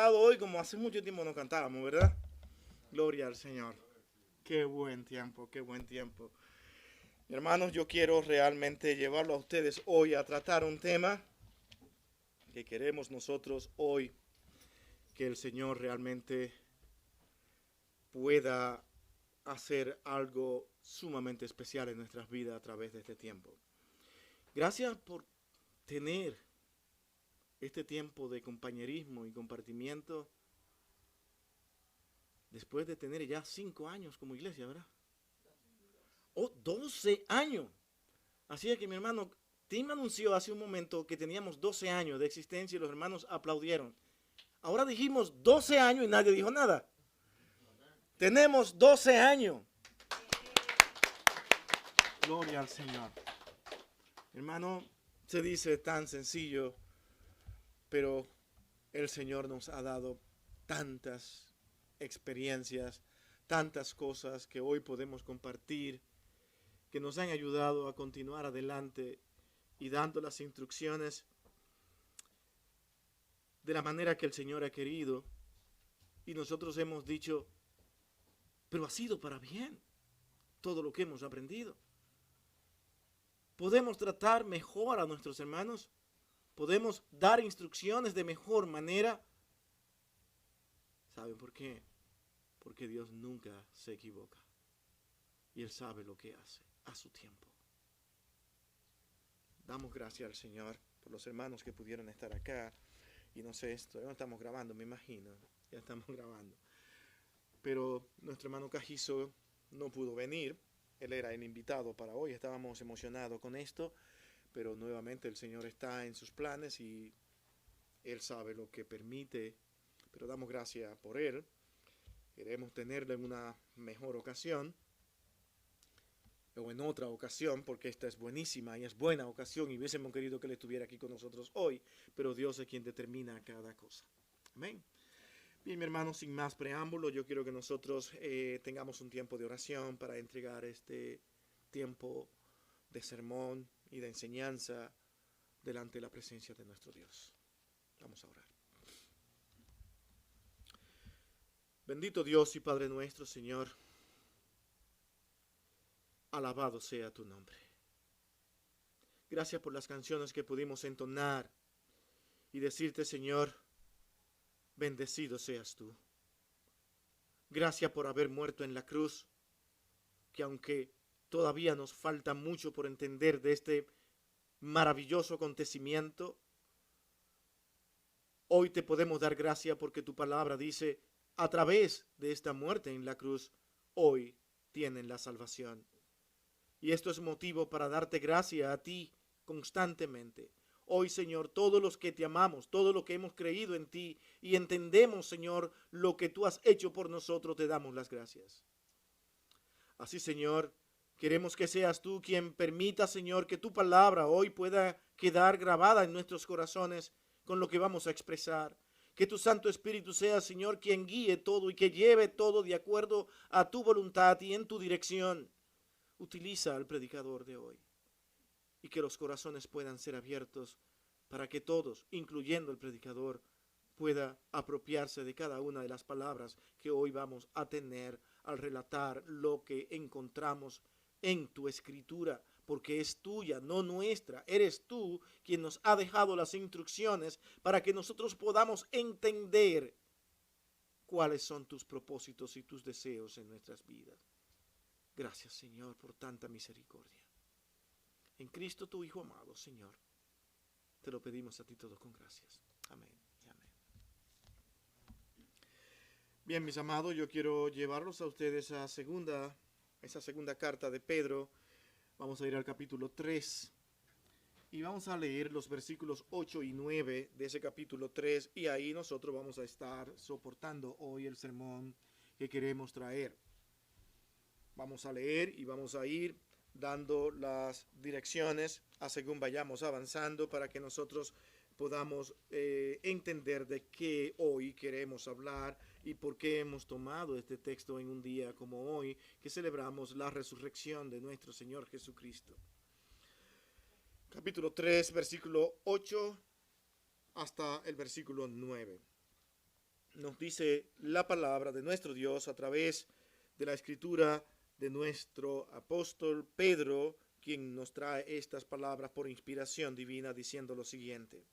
cantado hoy como hace mucho tiempo no cantábamos, ¿verdad? Gloria al Señor. Qué buen tiempo, qué buen tiempo. Hermanos, yo quiero realmente llevarlo a ustedes hoy a tratar un tema que queremos nosotros hoy, que el Señor realmente pueda hacer algo sumamente especial en nuestras vidas a través de este tiempo. Gracias por tener este tiempo de compañerismo y compartimiento después de tener ya 5 años como iglesia, ¿verdad? Oh, 12 años. Así es que mi hermano Tim anunció hace un momento que teníamos 12 años de existencia y los hermanos aplaudieron. Ahora dijimos 12 años y nadie dijo nada. Tenemos 12 años. Gloria al Señor. Hermano, se dice tan sencillo, pero el Señor nos ha dado tantas experiencias, tantas cosas que hoy podemos compartir, que nos han ayudado a continuar adelante y dando las instrucciones de la manera que el Señor ha querido. Y nosotros hemos dicho, pero ha sido para bien todo lo que hemos aprendido. Podemos tratar mejor a nuestros hermanos, podemos dar instrucciones de mejor manera. ¿Saben por qué? Porque Dios nunca se equivoca y Él sabe lo que hace a su tiempo. Damos gracias al Señor por los hermanos que pudieron estar acá. Y no sé, esto no estamos grabando, me imagino, ya estamos grabando. Pero nuestro hermano Cajizo no pudo venir, él era el invitado para hoy, estábamos emocionados con esto, pero nuevamente el Señor está en sus planes y Él sabe lo que permite, pero damos gracias por Él. Queremos tenerlo en una mejor ocasión, o en otra ocasión, porque esta es buenísima y es buena ocasión y hubiésemos querido que Él estuviera aquí con nosotros hoy, pero Dios es quien determina cada cosa. Amén. Bien, mi hermano, sin más preámbulo, yo quiero que nosotros tengamos un tiempo de oración para entregar este tiempo de sermón y de enseñanza delante de la presencia de nuestro Dios. Vamos a orar. Bendito Dios y Padre nuestro, Señor, alabado sea tu nombre. Gracias por las canciones que pudimos entonar y decirte, Señor, bendecido seas tú. Gracias por haber muerto en la cruz, que aunque todavía nos falta mucho por entender de este maravilloso acontecimiento, hoy te podemos dar gracias porque tu palabra dice, a través de esta muerte en la cruz, hoy tienen la salvación. Y esto es motivo para darte gracias a ti constantemente. Hoy, Señor, todos los que te amamos, todos los que hemos creído en ti y entendemos, Señor, lo que tú has hecho por nosotros, te damos las gracias. Así, Señor, queremos que seas tú quien permita, Señor, que tu palabra hoy pueda quedar grabada en nuestros corazones con lo que vamos a expresar. Que tu Santo Espíritu sea, Señor, quien guíe todo y que lleve todo de acuerdo a tu voluntad y en tu dirección. Utiliza al predicador de hoy y que los corazones puedan ser abiertos para que todos, incluyendo el predicador, pueda apropiarse de cada una de las palabras que hoy vamos a tener al relatar lo que encontramos en tu escritura, porque es tuya, no nuestra. Eres tú quien nos ha dejado las instrucciones para que nosotros podamos entender cuáles son tus propósitos y tus deseos en nuestras vidas. Gracias, Señor, por tanta misericordia. En Cristo tu Hijo amado, Señor, te lo pedimos a ti todo con gracias. Amén y amén. Bien, mis amados, yo quiero llevarlos a ustedes a esa segunda carta de Pedro. Vamos a ir al capítulo 3 y vamos a leer los versículos 8 y 9 de ese capítulo 3 y ahí nosotros vamos a estar soportando hoy el sermón que queremos traer. Vamos a leer y vamos a ir dando las direcciones a según vayamos avanzando para que nosotros podamos entender de qué hoy queremos hablar y por qué hemos tomado este texto en un día como hoy, que celebramos la resurrección de nuestro Señor Jesucristo. Capítulo 3, versículo 8 hasta el versículo 9. nos dice la palabra de nuestro Dios a través de la escritura de nuestro apóstol Pedro, quien nos trae estas palabras por inspiración divina, diciendo lo siguiente.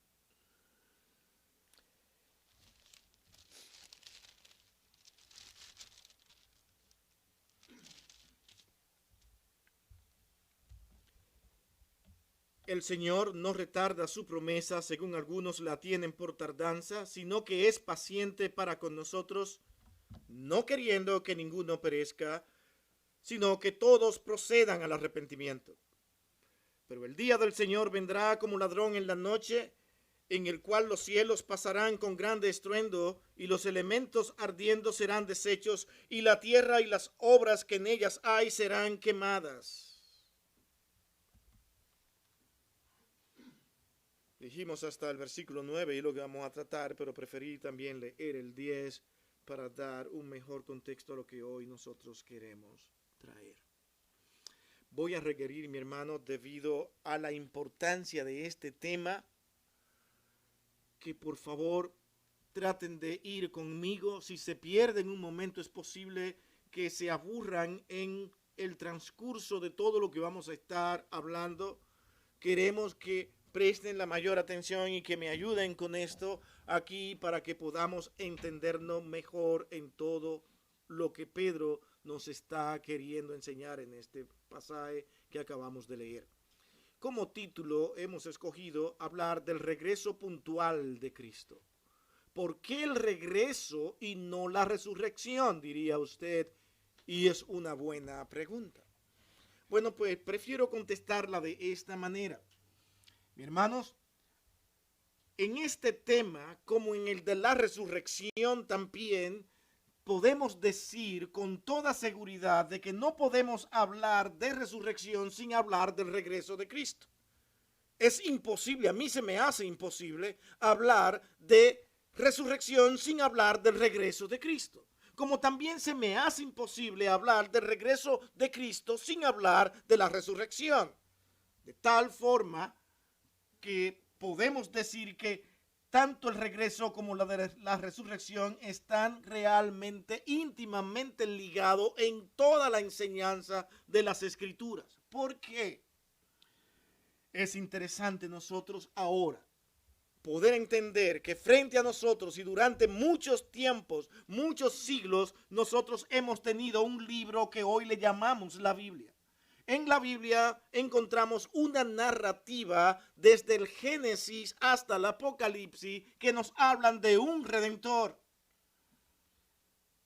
El Señor no retarda su promesa, según algunos la tienen por tardanza, sino que es paciente para con nosotros, no queriendo que ninguno perezca, sino que todos procedan al arrepentimiento. Pero el día del Señor vendrá como ladrón en la noche, en el cual los cielos pasarán con grande estruendo, y los elementos ardiendo serán deshechos, y la tierra y las obras que en ellas hay serán quemadas. Dijimos hasta el versículo 9 y lo que vamos a tratar, pero preferí también leer el 10 para dar un mejor contexto a lo que hoy nosotros queremos traer. Voy a requerir, mi hermano, debido a la importancia de este tema, que por favor traten de ir conmigo. Si se pierden un momento, es posible que se aburran en el transcurso de todo lo que vamos a estar hablando. Queremos que presten la mayor atención y que me ayuden con esto aquí para que podamos entendernos mejor en todo lo que Pedro nos está queriendo enseñar en este pasaje que acabamos de leer. Como título hemos escogido hablar del regreso puntual de Cristo. ¿Por qué el regreso y no la resurrección?, diría usted, y es una buena pregunta. Bueno, pues prefiero contestarla de esta manera. Mis hermanos, en este tema, como en el de la resurrección también, podemos decir con toda seguridad de que no podemos hablar de resurrección sin hablar del regreso de Cristo. Es imposible, a mí se me hace imposible hablar de resurrección sin hablar del regreso de Cristo. Como también se me hace imposible hablar del regreso de Cristo sin hablar de la resurrección. De tal forma que podemos decir que tanto el regreso como la resurrección están realmente íntimamente ligados en toda la enseñanza de las Escrituras. ¿Por qué? Es interesante nosotros ahora poder entender que frente a nosotros y durante muchos tiempos, muchos siglos, nosotros hemos tenido un libro que hoy le llamamos la Biblia. En la Biblia encontramos una narrativa desde el Génesis hasta el Apocalipsis que nos hablan de un Redentor.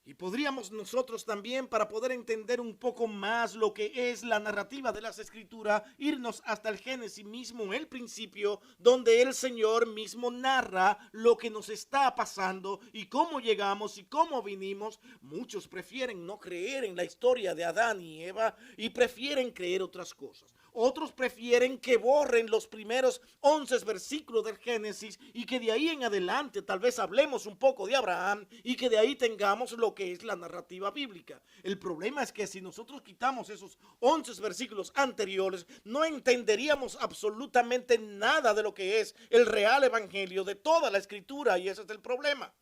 Y podríamos nosotros también, para poder entender un poco más lo que es la narrativa de las Escrituras, irnos hasta el Génesis mismo, el principio, donde el Señor mismo narra lo que nos está pasando y cómo llegamos y cómo vinimos. Muchos prefieren no creer en la historia de Adán y Eva y prefieren creer otras cosas. Otros prefieren que borren los primeros 11 versículos del Génesis y que de ahí en adelante tal vez hablemos un poco de Abraham y que de ahí tengamos lo que es la narrativa bíblica. El problema es que si nosotros quitamos esos 11 versículos anteriores, no entenderíamos absolutamente nada de lo que es el real evangelio de toda la Escritura, y ese es el problema.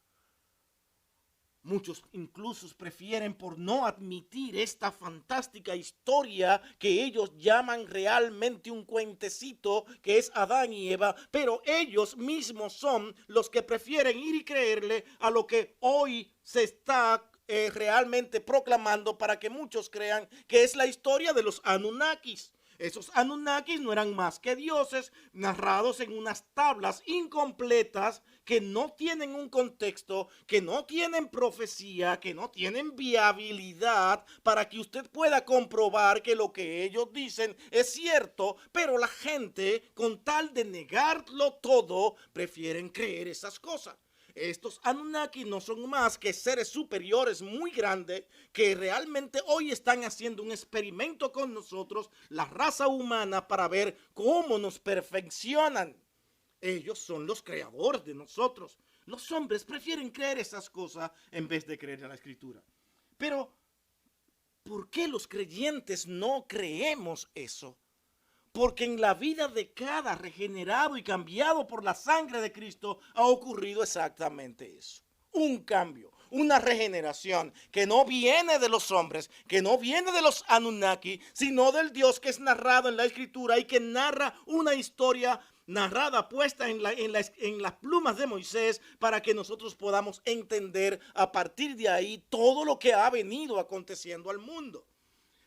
Muchos incluso prefieren por no admitir esta fantástica historia que ellos llaman realmente un cuentecito que es Adán y Eva, pero ellos mismos son los que prefieren ir y creerle a lo que hoy se está realmente proclamando para que muchos crean que es la historia de los Anunnakis. Esos Anunnakis no eran más que dioses narrados en unas tablas incompletas que no tienen un contexto, que no tienen profecía, que no tienen viabilidad para que usted pueda comprobar que lo que ellos dicen es cierto, pero la gente, con tal de negarlo todo, prefieren creer esas cosas. Estos Anunnaki no son más que seres superiores muy grandes que realmente hoy están haciendo un experimento con nosotros, la raza humana, para ver cómo nos perfeccionan. Ellos son los creadores de nosotros. Los hombres prefieren creer esas cosas en vez de creer en la Escritura. Pero, ¿por qué los creyentes no creemos eso? Porque en la vida de cada regenerado y cambiado por la sangre de Cristo ha ocurrido exactamente eso. un cambio, una regeneración que no viene de los hombres, que no viene de los Anunnaki, sino del Dios que es narrado en la Escritura y que narra una historia narrada, puesta en las plumas de Moisés, para que nosotros podamos entender a partir de ahí todo lo que ha venido aconteciendo al mundo.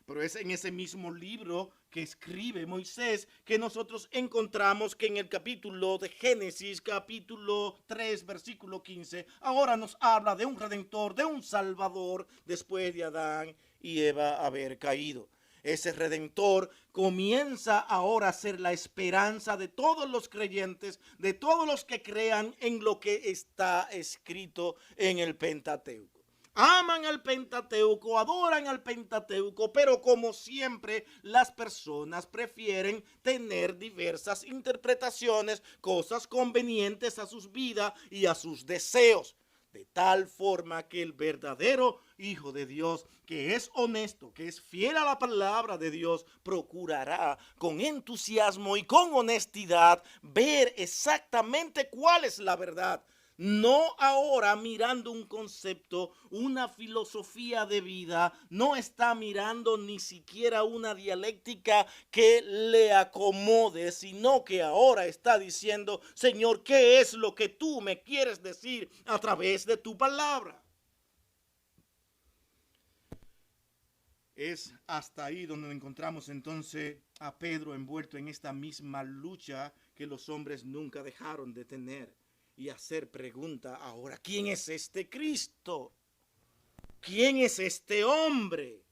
Pero es en ese mismo libro que escribe Moisés que nosotros encontramos que en el capítulo de Génesis, capítulo 3, versículo 15, ahora nos habla de un redentor, de un salvador, después de Adán y Eva haber caído. Ese redentor comienza ahora a ser la esperanza de todos los creyentes, de todos los que crean en lo que está escrito en el Pentateuco. Aman al Pentateuco, adoran al Pentateuco, pero como siempre las personas prefieren tener diversas interpretaciones, cosas convenientes a sus vidas y a sus deseos. De tal forma que el verdadero Hijo de Dios, que es honesto, que es fiel a la palabra de Dios, procurará con entusiasmo y con honestidad ver exactamente cuál es la verdad. No ahora mirando un concepto, una filosofía de vida, no está mirando ni siquiera una dialéctica que le acomode, sino que ahora está diciendo, Señor, ¿qué es lo que tú me quieres decir a través de tu palabra? Es hasta ahí donde encontramos entonces a Pedro envuelto en esta misma lucha que los hombres nunca dejaron de tener. Y hacer pregunta ahora, ¿quién es este Cristo? ¿Quién es este hombre?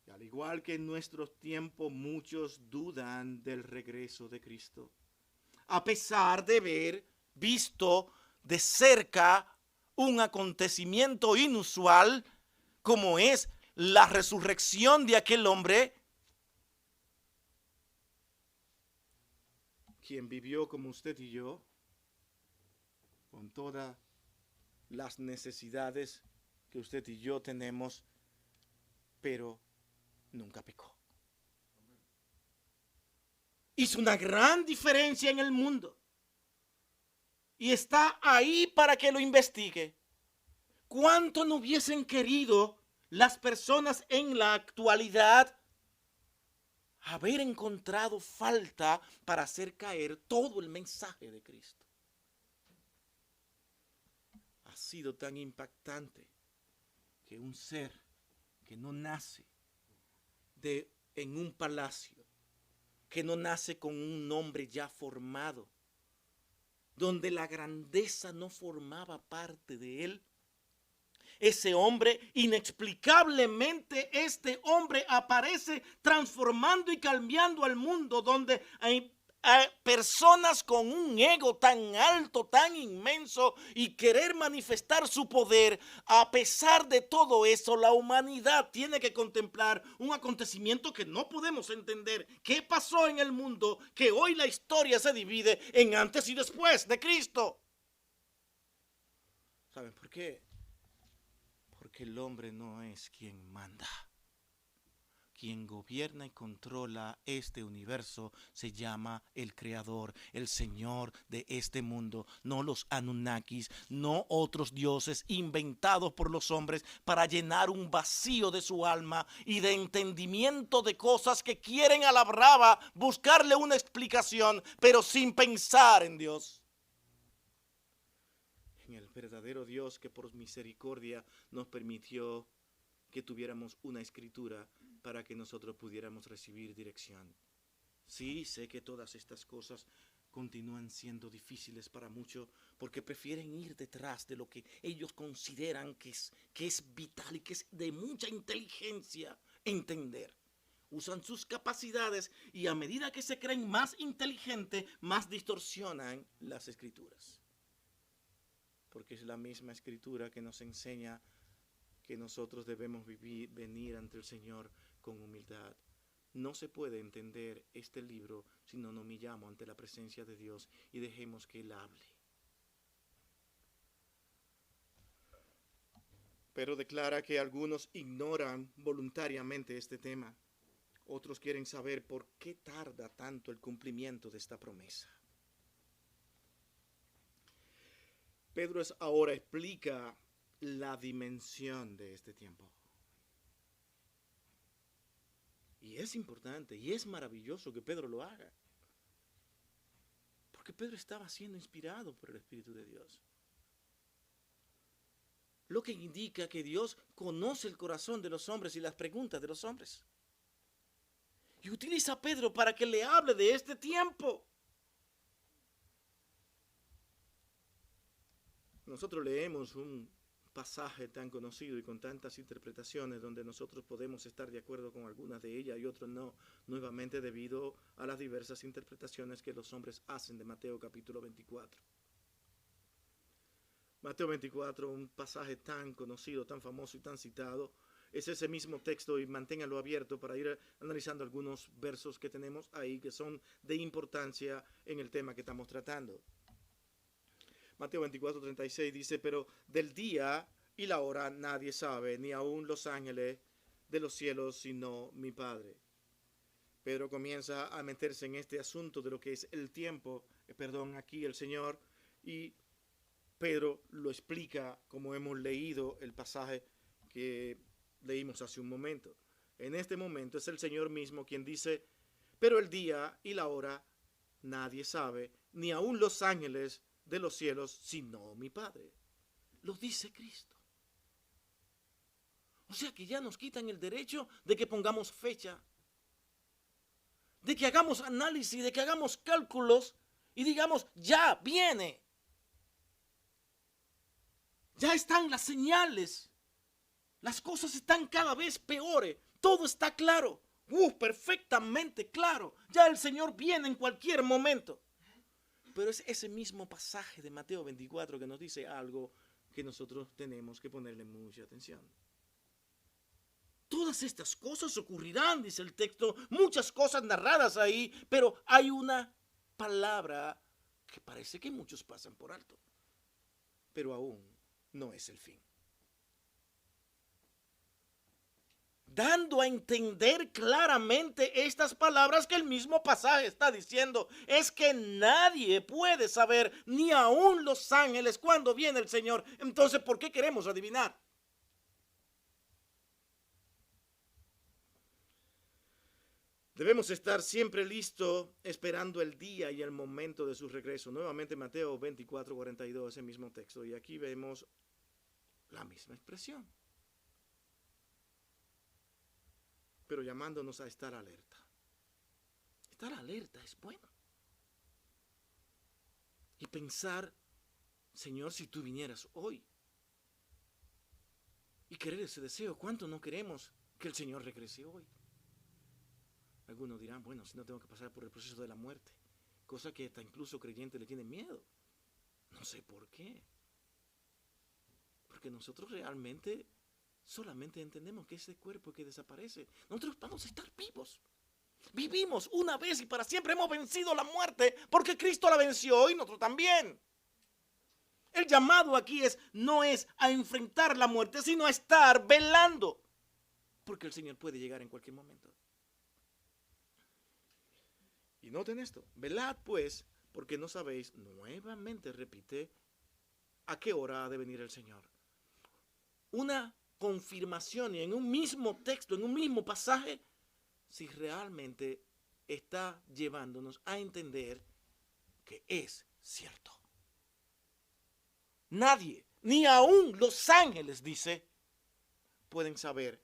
Y al igual que en nuestros tiempos, muchos dudan del regreso de Cristo. A pesar de haber visto de cerca un acontecimiento inusual como es la resurrección de aquel hombre, quien vivió como usted y yo, con todas las necesidades que usted y yo tenemos, pero nunca pecó. Hizo una gran diferencia en el mundo y está ahí para que lo investigue. ¿Cuánto no hubiesen querido las personas en la actualidad haber encontrado falta para hacer caer todo el mensaje de Cristo? Ha sido tan impactante que un ser que no nace en un palacio, que no nace con un nombre ya formado, donde la grandeza no formaba parte de él, ese hombre, inexplicablemente, este hombre aparece transformando y cambiando al mundo, donde hay personas con un ego tan alto, tan inmenso, y querer manifestar su poder. A pesar de todo eso, la humanidad tiene que contemplar un acontecimiento que no podemos entender. ¿Qué pasó en el mundo? Que hoy la historia se divide en antes y después de Cristo. ¿Saben por qué? Porque el hombre no es quien manda. Quien gobierna y controla este universo se llama el Creador, el Señor de este mundo, no los Anunnakis, no otros dioses inventados por los hombres para llenar un vacío de su alma y de entendimiento de cosas que quieren a la brava buscarle una explicación, pero sin pensar en Dios. En el verdadero Dios que por misericordia nos permitió que tuviéramos una escritura para que nosotros pudiéramos recibir dirección. Sí, sé que todas estas cosas continúan siendo difíciles para muchos porque prefieren ir detrás de lo que ellos consideran que es vital y que es de mucha inteligencia entender. Usan sus capacidades y a medida que se creen más inteligentes, más distorsionan las escrituras. Porque es la misma escritura que nos enseña que nosotros debemos venir ante el Señor con humildad. No se puede entender este libro si no nos humillamos ante la presencia de Dios y dejemos que Él hable. Pero declara que algunos ignoran voluntariamente este tema. Otros quieren saber por qué tarda tanto el cumplimiento de esta promesa. Pedro ahora explica la dimensión de este tiempo. Y es importante y es maravilloso que Pedro lo haga. Porque Pedro estaba siendo inspirado por el Espíritu de Dios. Lo que indica que Dios conoce el corazón de los hombres y las preguntas de los hombres. Y utiliza a Pedro para que le hable de este tiempo. Nosotros leemos un pasaje tan conocido y con tantas interpretaciones donde nosotros podemos estar de acuerdo con algunas de ellas y otras no, nuevamente debido a las diversas interpretaciones que los hombres hacen de Mateo capítulo 24. Mateo 24, un pasaje tan conocido, tan famoso y tan citado, es ese mismo texto y manténgalo abierto para ir analizando algunos versos que tenemos ahí que son de importancia en el tema que estamos tratando. Mateo 24, 36 dice, pero del día y la hora nadie sabe, ni aun los ángeles de los cielos, sino mi Padre. Pedro comienza a meterse en este asunto de lo que es el tiempo, aquí el Señor, y Pedro lo explica como hemos leído el pasaje que leímos hace un momento. En este momento es el Señor mismo quien dice, pero el día y la hora nadie sabe, ni aun los ángeles de los cielos, sino mi Padre. Lo dice Cristo. O sea que ya nos quitan el derecho de que pongamos fecha, de que hagamos análisis, de que hagamos cálculos y digamos, ya viene. Ya están las señales. Las cosas están cada vez peores. Todo está claro. Perfectamente claro. Ya el Señor viene en cualquier momento. Pero es ese mismo pasaje de Mateo 24 que nos dice algo que nosotros tenemos que ponerle mucha atención. Todas estas cosas ocurrirán, dice el texto, muchas cosas narradas ahí, pero hay una palabra que parece que muchos pasan por alto, pero aún no es el fin. Dando a entender claramente estas palabras que el mismo pasaje está diciendo, es que nadie puede saber, ni aun los ángeles, cuándo viene el Señor. Entonces, ¿por qué queremos adivinar? Debemos estar siempre listos, esperando el día y el momento de su regreso. Nuevamente Mateo 24, 42, ese mismo texto. Y aquí vemos la misma expresión, pero llamándonos a estar alerta. Estar alerta es bueno. Y pensar, Señor, si tú vinieras hoy. Y querer ese deseo. ¿Cuánto no queremos que el Señor regrese hoy? Algunos dirán, bueno, si no tengo que pasar por el proceso de la muerte. Cosa que hasta incluso creyentes le tienen miedo. No sé por qué. Porque nosotros realmente solamente entendemos que ese cuerpo que desaparece, nosotros vamos a estar vivos. Vivimos una vez y para siempre, hemos vencido la muerte porque Cristo la venció y nosotros también. El llamado aquí no es a enfrentar la muerte, sino a estar velando, porque el Señor puede llegar en cualquier momento. Y noten esto, velad pues, porque no sabéis, nuevamente repite, a qué hora ha de venir el Señor. Una confirmación y en un mismo texto, en un mismo pasaje, si realmente está llevándonos a entender que es cierto. Nadie, ni aún los ángeles, dice, pueden saber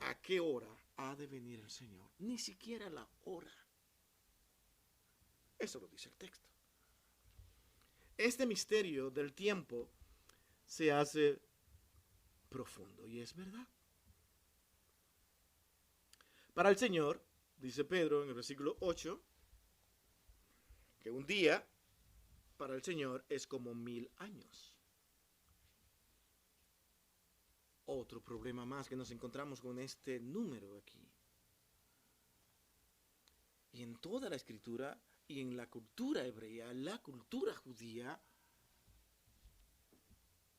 a qué hora ha de venir el Señor. Ni siquiera la hora. Eso lo dice el texto. Este misterio del tiempo se hace profundo y es verdad. Para el Señor, dice Pedro en el versículo 8, que un día para el Señor es como 1000 años. Otro problema más que nos encontramos con este número aquí. Y en toda la escritura y en la cultura hebrea, la cultura judía,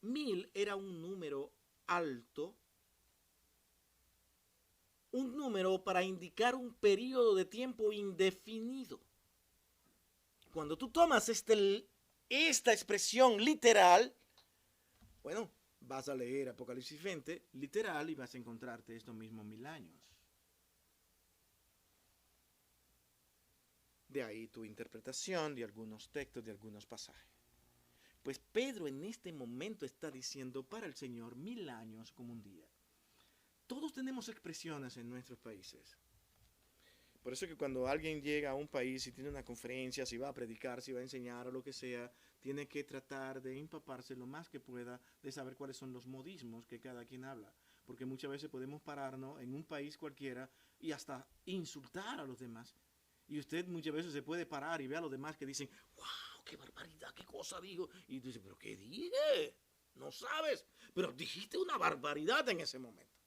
1000 era un número alto, un número para indicar un periodo de tiempo indefinido. Cuando tú tomas esta expresión literal, Bueno, vas a leer Apocalipsis 20, literal, y vas a encontrarte estos mismos 1000 años. De ahí tu interpretación de algunos textos, de algunos pasajes. Pues Pedro en este momento está diciendo para el Señor 1000 años como un día. Todos tenemos expresiones en nuestros países. Por eso que cuando alguien llega a un país y tiene una conferencia, si va a predicar, si va a enseñar o lo que sea, tiene que tratar de empaparse lo más que pueda de saber cuáles son los modismos que cada quien habla. Porque muchas veces podemos pararnos en un país cualquiera y hasta insultar a los demás. Y usted muchas veces se puede parar y ve a los demás que dicen, wow, qué barbaridad, qué cosa digo. Y tú dices, pero ¿qué dije? No sabes, pero dijiste una barbaridad en ese momento.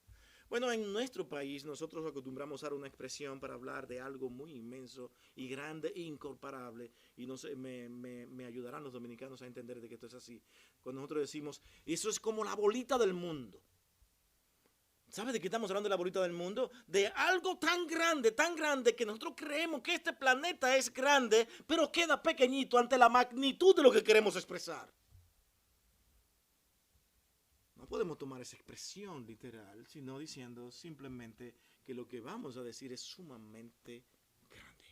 Bueno, en nuestro país nosotros acostumbramos a usar una expresión para hablar de algo muy inmenso y grande e incomparable. Y no sé, me ayudarán los dominicanos a entender de que esto es así. Cuando nosotros decimos, eso es como la bolita del mundo. ¿Sabe de qué estamos hablando de la bolita del mundo? De algo tan grande que nosotros creemos que este planeta es grande, pero queda pequeñito ante la magnitud de lo que queremos expresar. No podemos tomar esa expresión literal, sino diciendo simplemente que lo que vamos a decir es sumamente grande.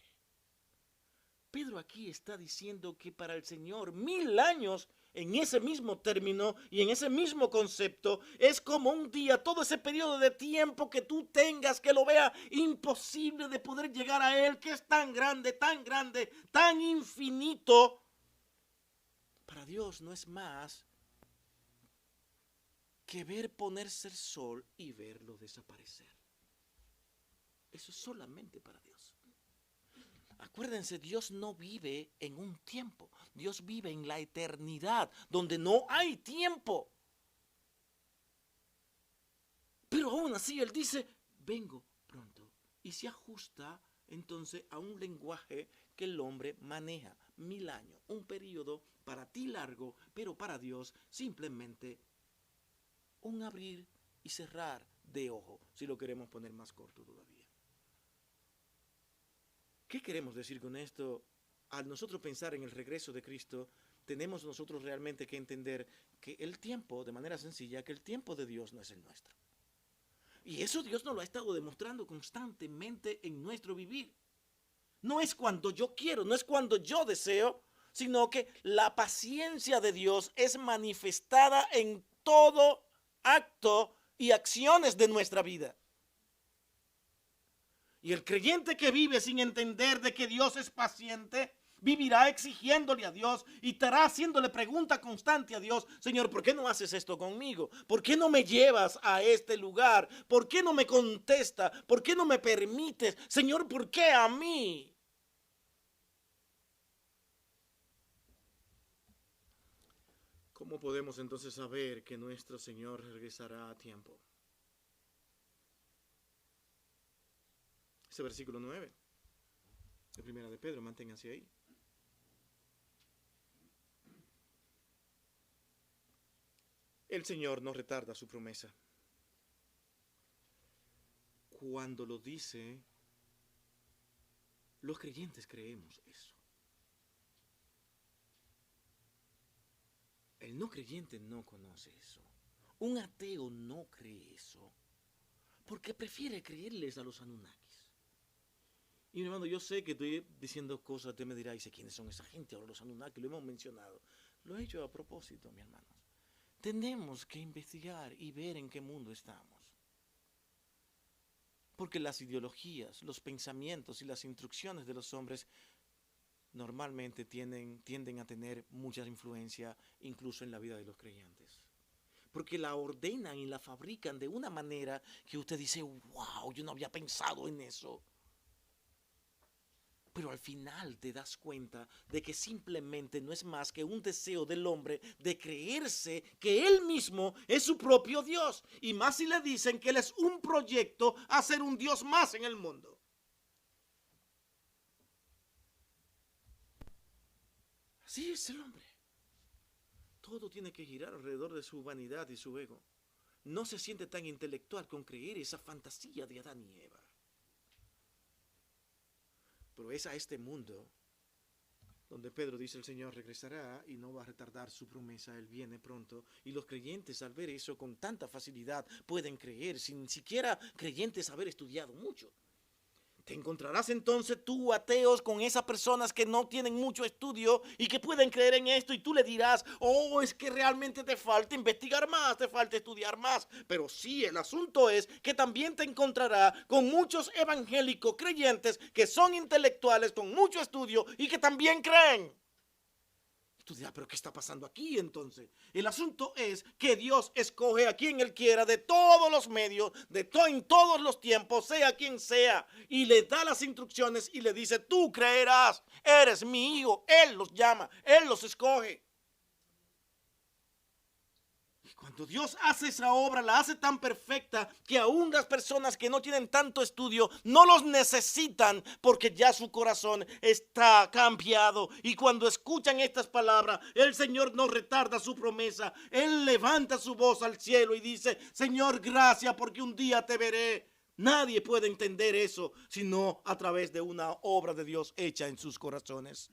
Pedro aquí está diciendo que para el Señor 1000 años en ese mismo término y en ese mismo concepto es como un día, todo ese periodo de tiempo que tú tengas, que lo vea imposible de poder llegar a Él, que es tan grande, tan infinito. Para Dios no es más que ver ponerse el sol y verlo desaparecer. Eso es solamente para Dios. Acuérdense, Dios no vive en un tiempo. Dios vive en la eternidad, donde no hay tiempo. Pero aún así Él dice, vengo pronto. Y se ajusta entonces a un lenguaje que el hombre maneja. 1000 años, un periodo para ti largo, pero para Dios simplemente un abrir y cerrar de ojo, si lo queremos poner más corto todavía. ¿Qué queremos decir con esto? Al nosotros pensar en el regreso de Cristo, tenemos nosotros realmente que entender que el tiempo, de manera sencilla, que el tiempo de Dios no es el nuestro. Y eso Dios nos lo ha estado demostrando constantemente en nuestro vivir. No es cuando yo quiero, no es cuando yo deseo, sino que la paciencia de Dios es manifestada en todo acto y acciones de nuestra vida. Y el creyente que vive sin entender de que Dios es paciente, vivirá exigiéndole a Dios y estará haciéndole pregunta constante a Dios. Señor, ¿por qué no haces esto conmigo? ¿Por qué no me llevas a este lugar? ¿Por qué no me contesta? ¿Por qué no me permites? Señor, ¿por qué a mí? ¿Cómo podemos entonces saber que nuestro Señor regresará a tiempo? Ese versículo 9 de Primera de Pedro, manténganse ahí. El Señor no retarda su promesa. Cuando lo dice, los creyentes creemos eso. El no creyente no conoce eso. Un ateo no cree eso, porque prefiere creerles a los Anunnakis. Y mi hermano, yo sé que estoy diciendo cosas, usted me dirá, dice, ¿quiénes son esa gente? Ahora los Anunnaki, lo hemos mencionado. Lo he hecho a propósito, mi hermano. Tenemos que investigar y ver en qué mundo estamos. Porque las ideologías, los pensamientos y las instrucciones de los hombres normalmente tienden a tener mucha influencia incluso en la vida de los creyentes. Porque la ordenan y la fabrican de una manera que usted dice, wow, yo no había pensado en eso. Pero al final te das cuenta de que simplemente no es más que un deseo del hombre de creerse que él mismo es su propio Dios. Y más si le dicen que él es un proyecto a ser un Dios más en el mundo. Así es el hombre. Todo tiene que girar alrededor de su vanidad y su ego. No se siente tan intelectual con creer esa fantasía de Adán y Eva. Pero es a este mundo donde Pedro dice: el Señor regresará y no va a retardar su promesa, Él viene pronto. Y los creyentes, al ver eso con tanta facilidad, pueden creer, sin siquiera creyentes haber estudiado mucho. Te encontrarás entonces tú, ateos, con esas personas que no tienen mucho estudio y que pueden creer en esto, y tú le dirás: oh, es que realmente te falta investigar más, te falta estudiar más. Pero sí, el asunto es que también te encontrará con muchos evangélicos creyentes que son intelectuales con mucho estudio y que también creen. Tú dirás: pero ¿qué está pasando aquí entonces? El asunto es que Dios escoge a quien Él quiera, de todos los medios, en todos los tiempos, sea quien sea, y le da las instrucciones y le dice: tú creerás, eres mi hijo. Él los llama, Él los escoge. Cuando Dios hace esa obra, la hace tan perfecta que aún las personas que no tienen tanto estudio no los necesitan, porque ya su corazón está cambiado. Y cuando escuchan estas palabras, el Señor no retarda su promesa. Él levanta su voz al cielo y dice: Señor, gracias, porque un día te veré. Nadie puede entender eso sino a través de una obra de Dios hecha en sus corazones.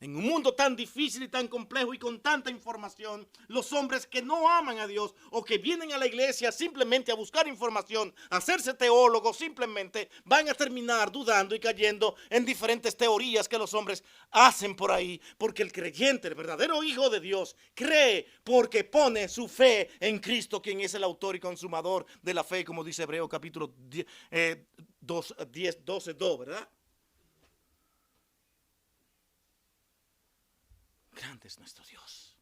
En un mundo tan difícil y tan complejo y con tanta información, los hombres que no aman a Dios o que vienen a la iglesia simplemente a buscar información, a hacerse teólogos, simplemente van a terminar dudando y cayendo en diferentes teorías que los hombres hacen por ahí. Porque el creyente, el verdadero hijo de Dios, cree porque pone su fe en Cristo, quien es el autor y consumador de la fe, como dice Hebreos capítulo 12:2, ¿verdad? Grande es nuestro Dios.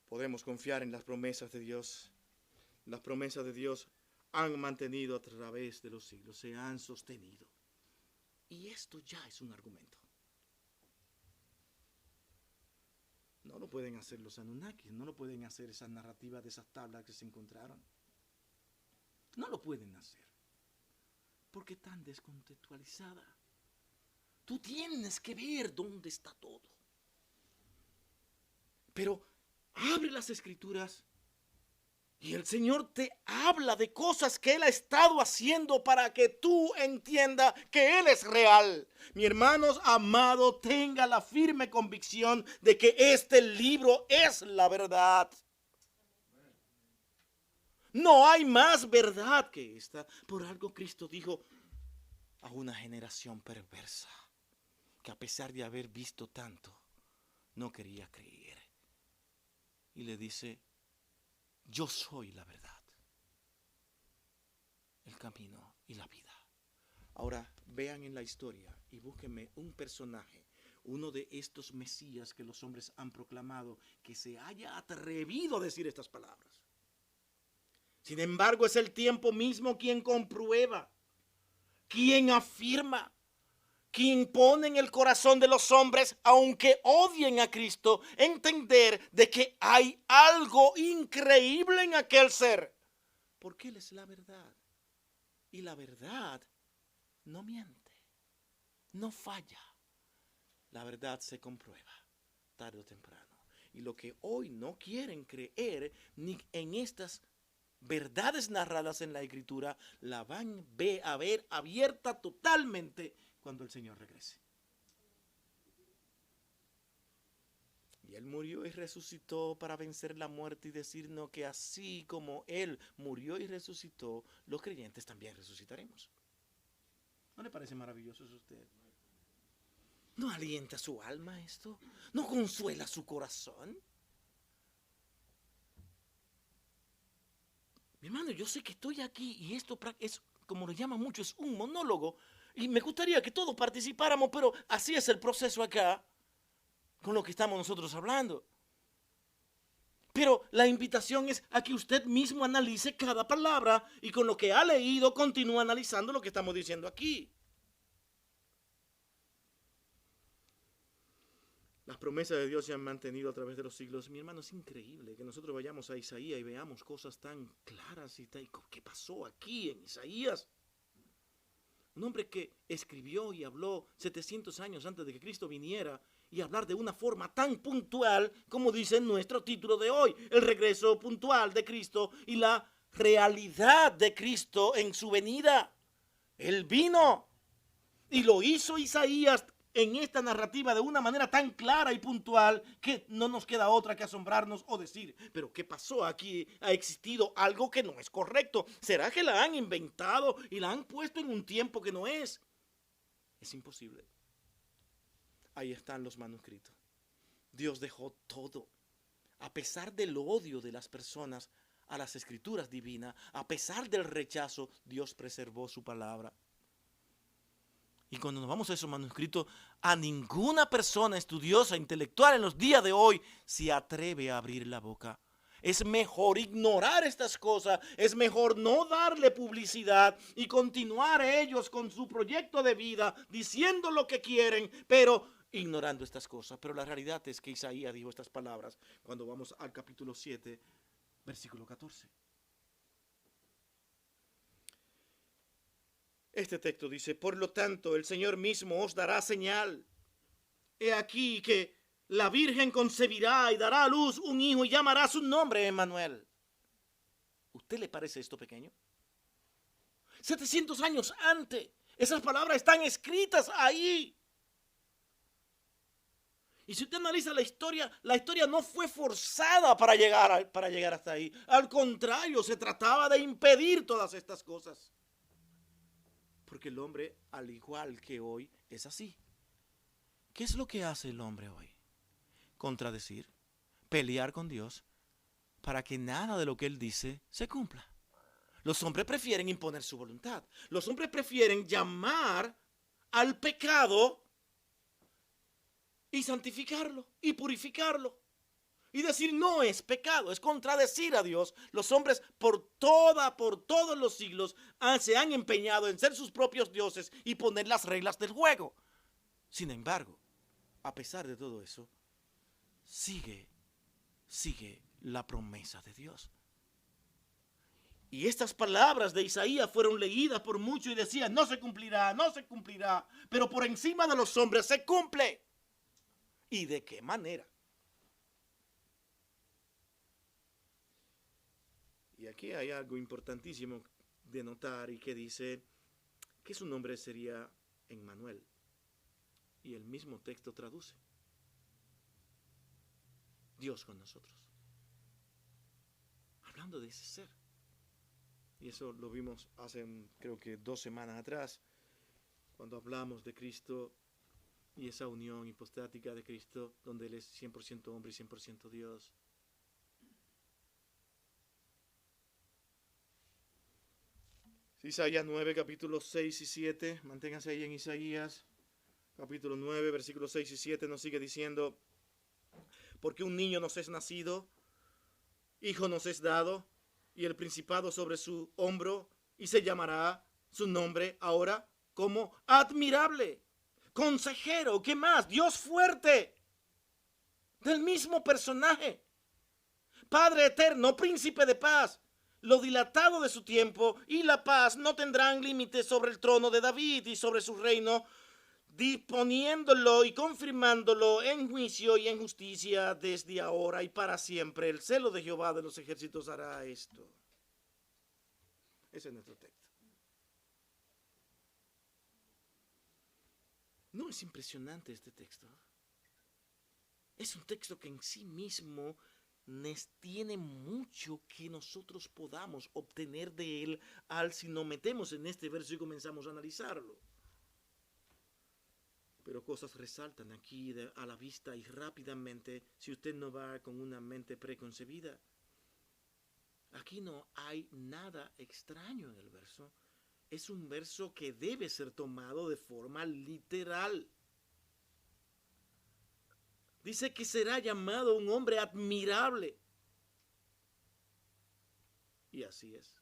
Podemos confiar en las promesas de Dios. Las promesas de Dios han mantenido a través de los siglos, se han sostenido. Y esto ya es un argumento. No lo pueden hacer los Anunnakis, no lo pueden hacer esas narrativas de esas tablas que se encontraron. No lo pueden hacer, porque están descontextualizadas. Tú tienes que ver dónde está todo. Pero abre las Escrituras y el Señor te habla de cosas que Él ha estado haciendo para que tú entiendas que Él es real. Mi hermanos amado, tenga la firme convicción de que este libro es la verdad. No hay más verdad que esta. Por algo Cristo dijo a una generación perversa, que a pesar de haber visto tanto, no quería creer. Y le dice: yo soy la verdad, el camino y la vida. Ahora vean en la historia y búsquenme un personaje, uno de estos mesías que los hombres han proclamado, que se haya atrevido a decir estas palabras. Sin embargo, es el tiempo mismo quien comprueba, quien afirma, quien pone en el corazón de los hombres, aunque odien a Cristo, entender de que hay algo increíble en aquel ser, porque Él es la verdad. Y la verdad no miente, no falla. La verdad se comprueba tarde o temprano. Y lo que hoy no quieren creer ni en estas verdades narradas en la Escritura, la van a ver abierta totalmente cuando el Señor regrese. Y Él murió y resucitó para vencer la muerte y decirnos que así como Él murió y resucitó, los creyentes también resucitaremos. ¿No le parece maravilloso eso a usted? ¿No alienta su alma esto? ¿No consuela su corazón? Mi hermano, yo sé que estoy aquí y esto es, como lo llaman mucho, es un monólogo. Y me gustaría que todos participáramos, pero así es el proceso acá, con lo que estamos nosotros hablando. Pero la invitación es a que usted mismo analice cada palabra y con lo que ha leído continúa analizando lo que estamos diciendo aquí. Las promesas de Dios se han mantenido a través de los siglos. Mi hermano, es increíble que nosotros vayamos a Isaías y veamos cosas tan claras y ¿qué pasó aquí en Isaías? Un hombre que escribió y habló 700 años antes de que Cristo viniera, y hablar de una forma tan puntual como dice nuestro título de hoy: el regreso puntual de Cristo y la realidad de Cristo en su venida. Él vino Y lo hizo Isaías en esta narrativa de una manera tan clara y puntual que no nos queda otra que asombrarnos o decir, pero ¿qué pasó? Aquí ha existido algo que no es correcto. ¿Será que la han inventado y la han puesto en un tiempo que no es? Es imposible. Ahí están los manuscritos. Dios dejó todo. A pesar del odio de las personas a las escrituras divinas, a pesar del rechazo, Dios preservó su palabra. Y cuando nos vamos a esos manuscritos, a ninguna persona estudiosa, intelectual en los días de hoy se atreve a abrir la boca. Es mejor ignorar estas cosas, es mejor no darle publicidad y continuar ellos con su proyecto de vida, diciendo lo que quieren, pero ignorando estas cosas. Pero la realidad es que Isaías dijo estas palabras cuando vamos al capítulo 7, versículo 14. Este texto dice, por lo tanto, el Señor mismo os dará señal. He aquí que la Virgen concebirá y dará a luz un hijo y llamará su nombre Emmanuel. ¿Usted le parece esto pequeño? 700 años antes, esas palabras están escritas ahí. Y si usted analiza la historia no fue forzada para llegar hasta ahí. Al contrario, se trataba de impedir todas estas cosas. Porque el hombre, al igual que hoy, es así. ¿Qué es lo que hace el hombre hoy? Contradecir, pelear con Dios, para que nada de lo que Él dice se cumpla. Los hombres prefieren imponer su voluntad. Los hombres prefieren llamar al pecado y santificarlo y purificarlo. Y decir no es pecado, es contradecir a Dios. Los hombres por todos los siglos se han empeñado en ser sus propios dioses y poner las reglas del juego. Sin embargo, a pesar de todo eso, sigue la promesa de Dios. Y estas palabras de Isaías fueron leídas por muchos y decían, no se cumplirá, no se cumplirá. Pero por encima de los hombres se cumple. ¿Y de qué manera? Y aquí hay algo importantísimo de notar y que dice que su nombre sería Emmanuel. Y el mismo texto traduce Dios con nosotros. Hablando de ese ser. Y eso lo vimos hace creo que 2 semanas atrás, cuando hablamos de Cristo y esa unión hipostática de Cristo, donde Él es 100% hombre y 100% Dios. Isaías 9, capítulos 6 y 7, manténganse ahí en Isaías, capítulo 9, versículos 6 y 7, nos sigue diciendo, porque un niño nos es nacido, hijo nos es dado, y el principado sobre su hombro, y se llamará su nombre ahora como admirable, consejero, ¿qué más? Dios fuerte, del mismo personaje, Padre eterno, príncipe de paz. Lo dilatado de su tiempo y la paz no tendrán límites sobre el trono de David y sobre su reino, disponiéndolo y confirmándolo en juicio y en justicia desde ahora y para siempre. El celo de Jehová de los ejércitos hará esto. Ese es nuestro texto. ¿No es impresionante este texto? Es un texto que en sí mismo tiene mucho que nosotros podamos obtener de él si nos metemos en este verso y comenzamos a analizarlo. Pero cosas resaltan aquí a la vista y rápidamente si usted no va con una mente preconcebida. Aquí no hay nada extraño en el verso. Es un verso que debe ser tomado de forma literal. Dice que será llamado un hombre admirable. Y así es.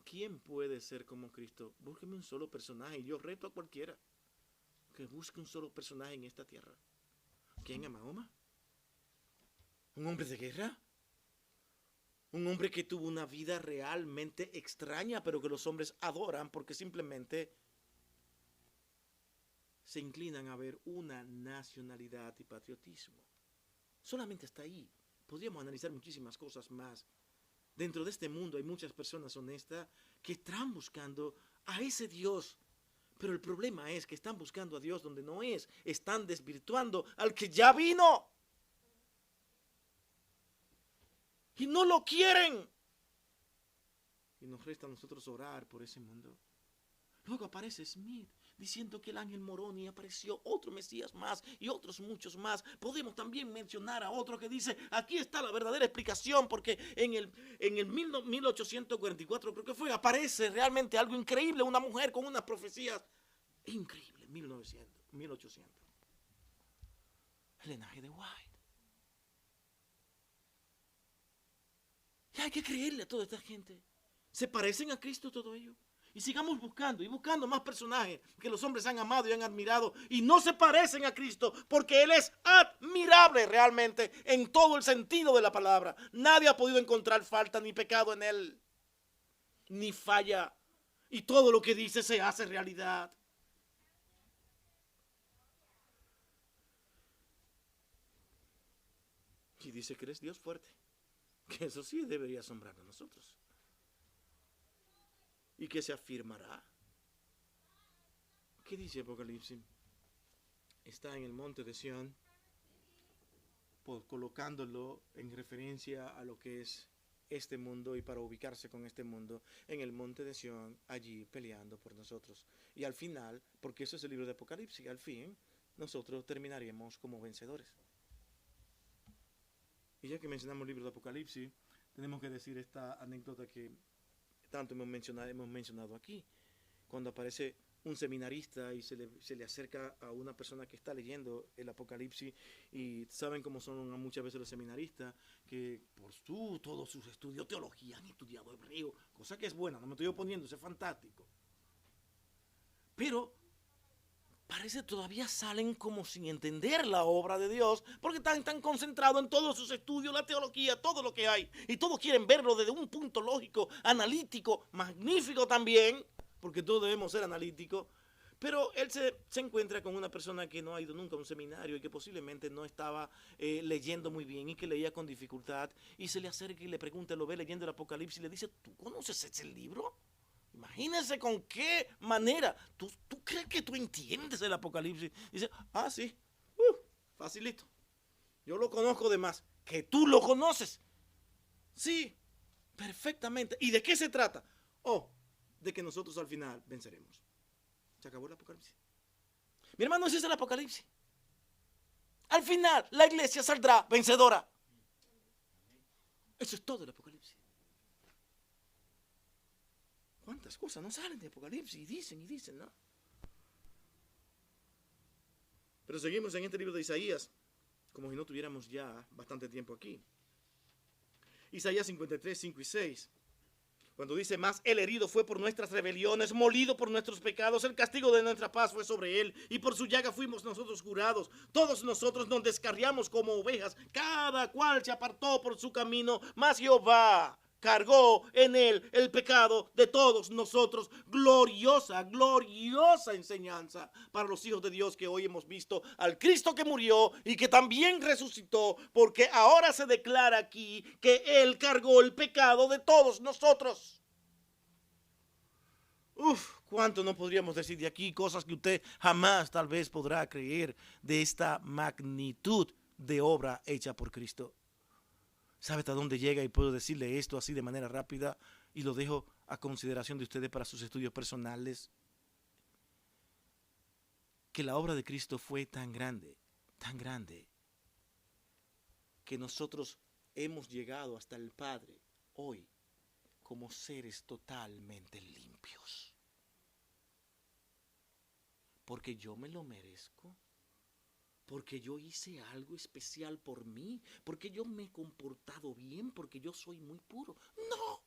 ¿Quién puede ser como Cristo? Búsqueme un solo personaje. Y yo reto a cualquiera que busque un solo personaje en esta tierra. ¿Quién es Mahoma? ¿Un hombre de guerra? Un hombre que tuvo una vida realmente extraña, pero que los hombres adoran porque simplemente se inclinan a ver una nacionalidad y patriotismo. Solamente hasta ahí. Podríamos analizar muchísimas cosas más. Dentro de este mundo hay muchas personas honestas que están buscando a ese Dios, Pero el problema es que están buscando a Dios donde no es. Están desvirtuando al que ya vino. Y no lo quieren. Y nos resta a nosotros orar por ese mundo. Luego aparece Smith diciendo que el ángel Moroni apareció otro Mesías más y otros muchos más. Podemos también mencionar a otro que dice, aquí está la verdadera explicación, porque en el 1844 creo que fue, aparece realmente algo increíble, una mujer con unas profecías increíbles, 1800. El linaje de White. Y hay que creerle a toda esta gente. ¿Se parecen a Cristo todo ello? Y sigamos buscando y buscando más personajes que los hombres han amado y han admirado y no se parecen a Cristo porque Él es admirable realmente en todo el sentido de la palabra. Nadie ha podido encontrar falta ni pecado en Él, ni falla. Y todo lo que dice se hace realidad. Y dice que eres Dios fuerte. Que eso sí debería asombrarnos a nosotros. Y que se afirmará. ¿Qué dice Apocalipsis? Está en el monte de Sión, colocándolo en referencia a lo que es este mundo y para ubicarse con este mundo en el monte de Sión, allí peleando por nosotros. Y al final, porque eso es el libro de Apocalipsis, al fin nosotros terminaremos como vencedores. Y ya que mencionamos el libro de Apocalipsis, tenemos que decir esta anécdota que tanto hemos mencionado aquí. Cuando aparece un seminarista y se le acerca a una persona que está leyendo el Apocalipsis, y saben cómo son muchas veces los seminaristas, que por todos sus estudios, teología, han estudiado hebreo, cosa que es buena, no me estoy oponiendo, eso es fantástico. Pero parece todavía salen como sin entender la obra de Dios, porque están tan concentrados en todos sus estudios, la teología, todo lo que hay, y todos quieren verlo desde un punto lógico, analítico, magnífico también, porque todos debemos ser analíticos. Pero él se encuentra con una persona que no ha ido nunca a un seminario y que posiblemente no estaba leyendo muy bien y que leía con dificultad, y se le acerca y le pregunta, lo ve leyendo el Apocalipsis y le dice, ¿tú conoces ese libro? Imagínense con qué manera. ¿Tú crees que tú entiendes el Apocalipsis? Dice, sí, facilito. Yo lo conozco de más. ¿Que tú lo conoces? Sí, perfectamente. ¿Y de qué se trata? De que nosotros al final venceremos. Se acabó el Apocalipsis. Mi hermano, ese es el Apocalipsis. Al final, la iglesia saldrá vencedora. Eso es todo el Apocalipsis. ¿Cuántas cosas no salen de Apocalipsis? Y dicen, ¿no? Pero seguimos en este libro de Isaías, como si no tuviéramos ya bastante tiempo aquí. Isaías 53, 5 y 6. Cuando dice, más el herido fue por nuestras rebeliones, molido por nuestros pecados, el castigo de nuestra paz fue sobre él, y por su llaga fuimos nosotros curados. Todos nosotros nos descarriamos como ovejas, cada cual se apartó por su camino, mas Jehová cargó en él el pecado de todos nosotros. Gloriosa enseñanza para los hijos de Dios, que hoy hemos visto al Cristo que murió y que también resucitó, porque ahora se declara aquí que él cargó el pecado de todos nosotros. ¿Cuánto no podríamos decir de aquí? Cosas que usted jamás tal vez podrá creer de esta magnitud de obra hecha por Cristo. ¿Sabe hasta dónde llega? Y puedo decirle esto así de manera rápida y lo dejo a consideración de ustedes para sus estudios personales. Que la obra de Cristo fue tan grande, que nosotros hemos llegado hasta el Padre hoy como seres totalmente limpios. Porque yo me lo merezco. Porque yo hice algo especial por mí, porque yo me he comportado bien, porque yo soy muy puro. No.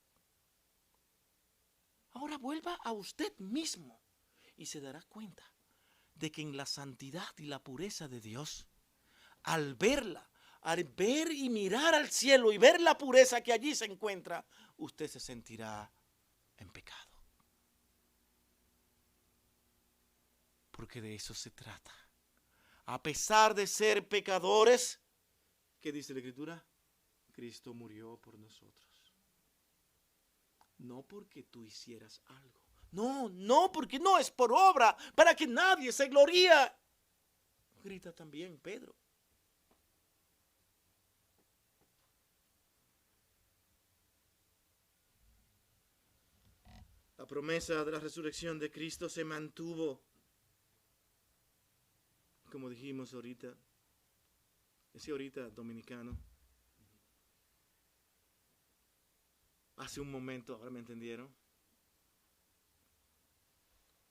Ahora vuelva a usted mismo y se dará cuenta de que en la santidad y la pureza de Dios, al verla, al ver y mirar al cielo y ver la pureza que allí se encuentra, usted se sentirá en pecado. Porque de eso se trata. A pesar de ser pecadores, ¿qué dice la Escritura? Cristo murió por nosotros. No porque tú hicieras algo, No, no, porque no es por obra, para que nadie se gloría. Grita también Pedro. La promesa de la resurrección de Cristo se mantuvo. Como dijimos ahorita, ese ahorita dominicano, hace un momento, ahora me entendieron.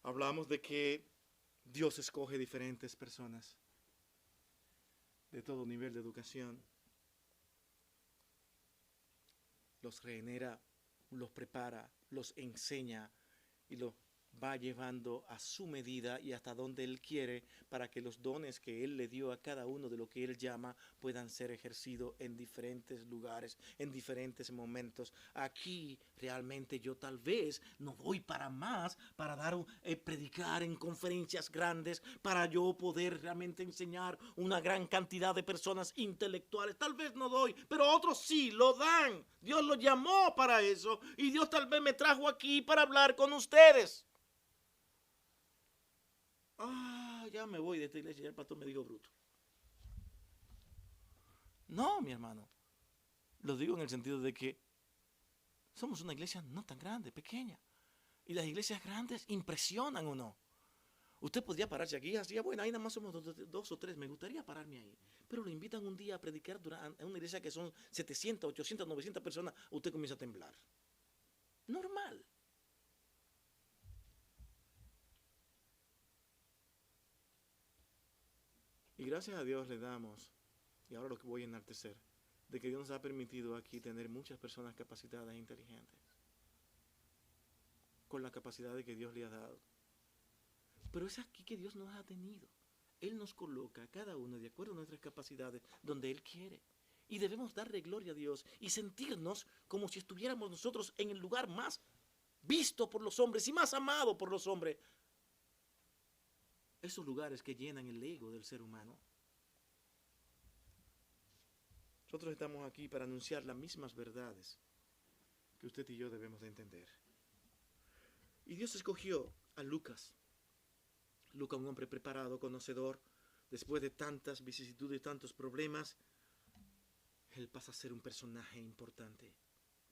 Hablamos de que Dios escoge diferentes personas de todo nivel de educación, los regenera, los prepara, los enseña y los va llevando a su medida y hasta donde Él quiere para que los dones que Él le dio a cada uno de lo que Él llama puedan ser ejercidos en diferentes lugares, en diferentes momentos. Aquí realmente yo tal vez no doy para más, para predicar en conferencias grandes, para yo poder realmente enseñar una gran cantidad de personas intelectuales. Tal vez no doy, pero otros sí lo dan. Dios lo llamó para eso y Dios tal vez me trajo aquí para hablar con ustedes. Ya me voy de esta iglesia, ya el pastor me dijo bruto. No, mi hermano. Lo digo en el sentido de que somos una iglesia no tan grande, pequeña. Y las iglesias grandes impresionan o no. Usted podría pararse aquí y así, bueno, ahí nada más somos dos o tres, me gustaría pararme ahí. Pero lo invitan un día a predicar en una iglesia que son 700, 800, 900 personas, usted comienza a temblar. Normal. Y gracias a Dios le damos, y ahora lo que voy a enaltecer, de que Dios nos ha permitido aquí tener muchas personas capacitadas e inteligentes, con la capacidad de que Dios le ha dado. Pero es aquí que Dios nos ha tenido. Él nos coloca a cada uno de acuerdo a nuestras capacidades donde Él quiere. Y debemos darle gloria a Dios y sentirnos como si estuviéramos nosotros en el lugar más visto por los hombres y más amado por los hombres. Esos lugares que llenan el ego del ser humano. Nosotros estamos aquí para anunciar las mismas verdades que usted y yo debemos de entender. Y Dios escogió a Lucas. Lucas, un hombre preparado, conocedor, después de tantas vicisitudes, tantos problemas, él pasa a ser un personaje importante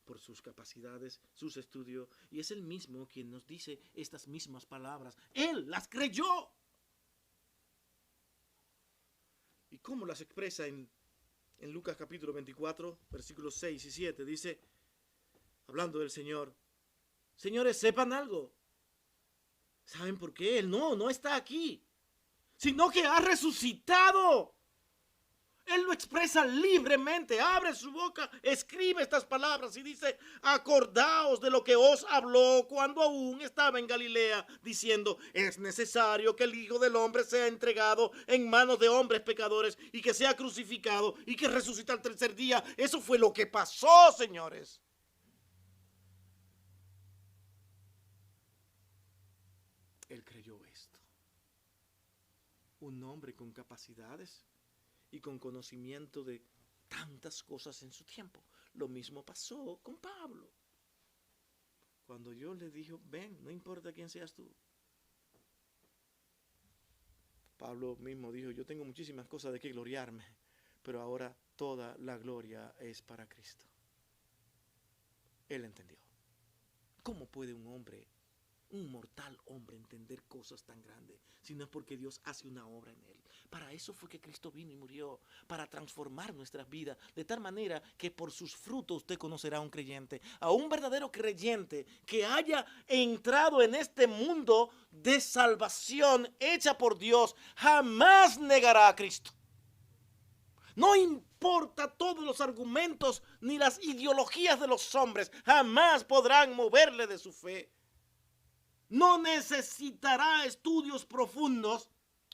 por sus capacidades, sus estudios, y es él mismo quien nos dice estas mismas palabras. Él las creyó. ¿Y cómo las expresa en Lucas capítulo 24, versículos 6 y 7? Dice, hablando del Señor, señores, sepan algo. ¿Saben por qué? Él no está aquí, sino que ha resucitado. Él lo expresa libremente, abre su boca, escribe estas palabras y dice, acordaos de lo que os habló cuando aún estaba en Galilea, diciendo, es necesario que el Hijo del Hombre sea entregado en manos de hombres pecadores y que sea crucificado y que resucite al tercer día. Eso fue lo que pasó, señores. Él creyó esto. Un hombre con capacidades y con conocimiento de tantas cosas en su tiempo. Lo mismo pasó con Pablo. Cuando Dios le dijo, ven, no importa quién seas tú. Pablo mismo dijo, yo tengo muchísimas cosas de que gloriarme, pero ahora toda la gloria es para Cristo. Él entendió. ¿Cómo puede un hombre, un mortal hombre, entender cosas tan grandes si no es porque Dios hace una obra en él? Para eso fue que Cristo vino y murió, para transformar nuestras vidas, de tal manera que por sus frutos usted conocerá a un creyente, a un verdadero creyente que haya entrado en este mundo de salvación hecha por Dios, jamás negará a Cristo. No importa todos los argumentos ni las ideologías de los hombres, jamás podrán moverle de su fe. No necesitará estudios profundos,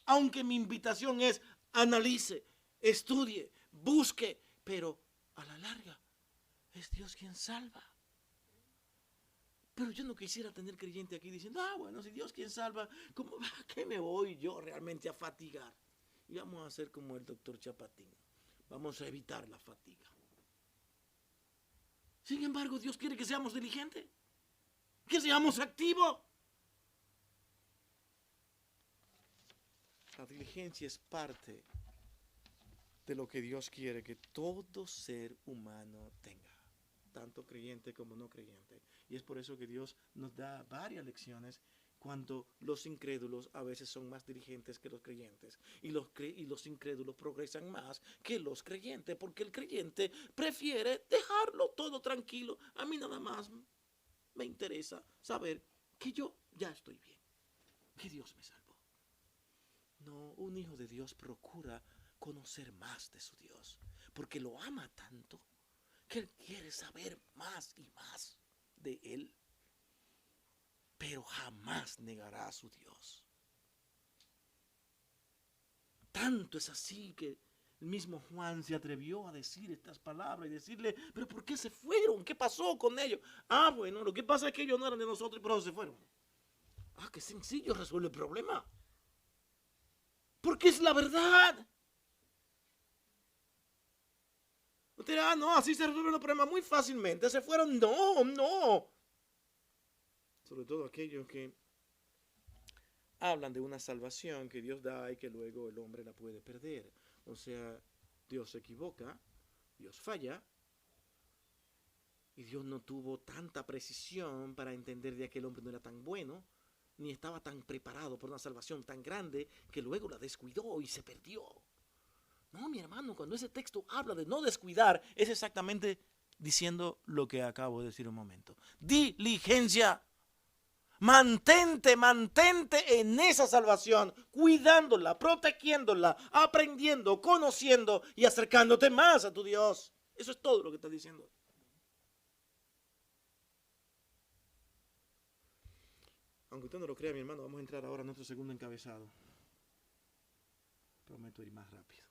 aunque mi invitación es analice, estudie, busque, pero a la larga es Dios quien salva. Pero yo no quisiera tener creyente aquí diciendo, bueno, si Dios quien salva, ¿qué me voy yo realmente a fatigar? Y vamos a hacer como el doctor Chapatín, vamos a evitar la fatiga. Sin embargo, Dios quiere que seamos diligentes, que seamos activos. La diligencia es parte de lo que Dios quiere que todo ser humano tenga, tanto creyente como no creyente. Y es por eso que Dios nos da varias lecciones cuando los incrédulos a veces son más diligentes que los creyentes y los incrédulos progresan más que los creyentes, porque el creyente prefiere dejarlo todo tranquilo. A mí nada más me interesa saber que yo ya estoy bien, que Dios me salvó. No, un hijo de Dios procura conocer más de su Dios, porque lo ama tanto que él quiere saber más y más de él, pero jamás negará a su Dios. Tanto es así que el mismo Juan se atrevió a decir estas palabras y decirle, pero ¿por qué se fueron? ¿Qué pasó con ellos? Ah, bueno, lo que pasa es que ellos no eran de nosotros, pero se fueron. Ah, qué sencillo resuelve el problema. Porque es la verdad. Usted dirá, no, así se resuelven los problemas muy fácilmente. Se fueron, no. Sobre todo aquellos que hablan de una salvación que Dios da y que luego el hombre la puede perder. O sea, Dios se equivoca, Dios falla, y Dios no tuvo tanta precisión para entender de que el hombre no era tan bueno, ni estaba tan preparado por una salvación tan grande que luego la descuidó y se perdió. No, mi hermano, cuando ese texto habla de no descuidar, es exactamente diciendo lo que acabo de decir un momento. Diligencia. Mantente en esa salvación, cuidándola, protegiéndola, aprendiendo, conociendo y acercándote más a tu Dios. Eso es todo lo que está diciendo. Aunque usted no lo crea, mi hermano, vamos a entrar ahora a nuestro segundo encabezado. Prometo ir más rápido.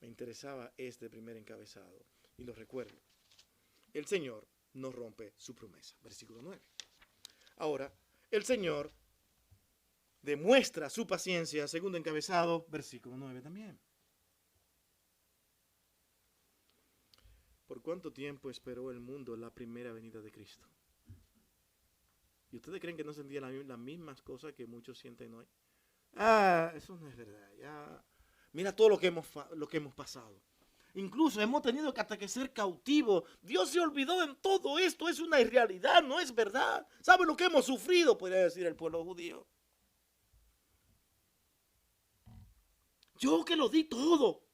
Me interesaba este primer encabezado y lo recuerdo. El Señor no rompe su promesa. Versículo 9. Ahora, el Señor demuestra su paciencia, segundo encabezado, versículo 9 también. ¿Por cuánto tiempo esperó el mundo la primera venida de Cristo? ¿Y ustedes creen que no sentían las mismas cosas que muchos sienten hoy? Ah, eso no es verdad. Ya. Mira todo lo que hemos pasado. Incluso hemos tenido que hasta que ser cautivos. Dios se olvidó en todo esto. Es una irrealidad, no es verdad. ¿Sabe lo que hemos sufrido? Podría decir el pueblo judío. Yo que lo di todo.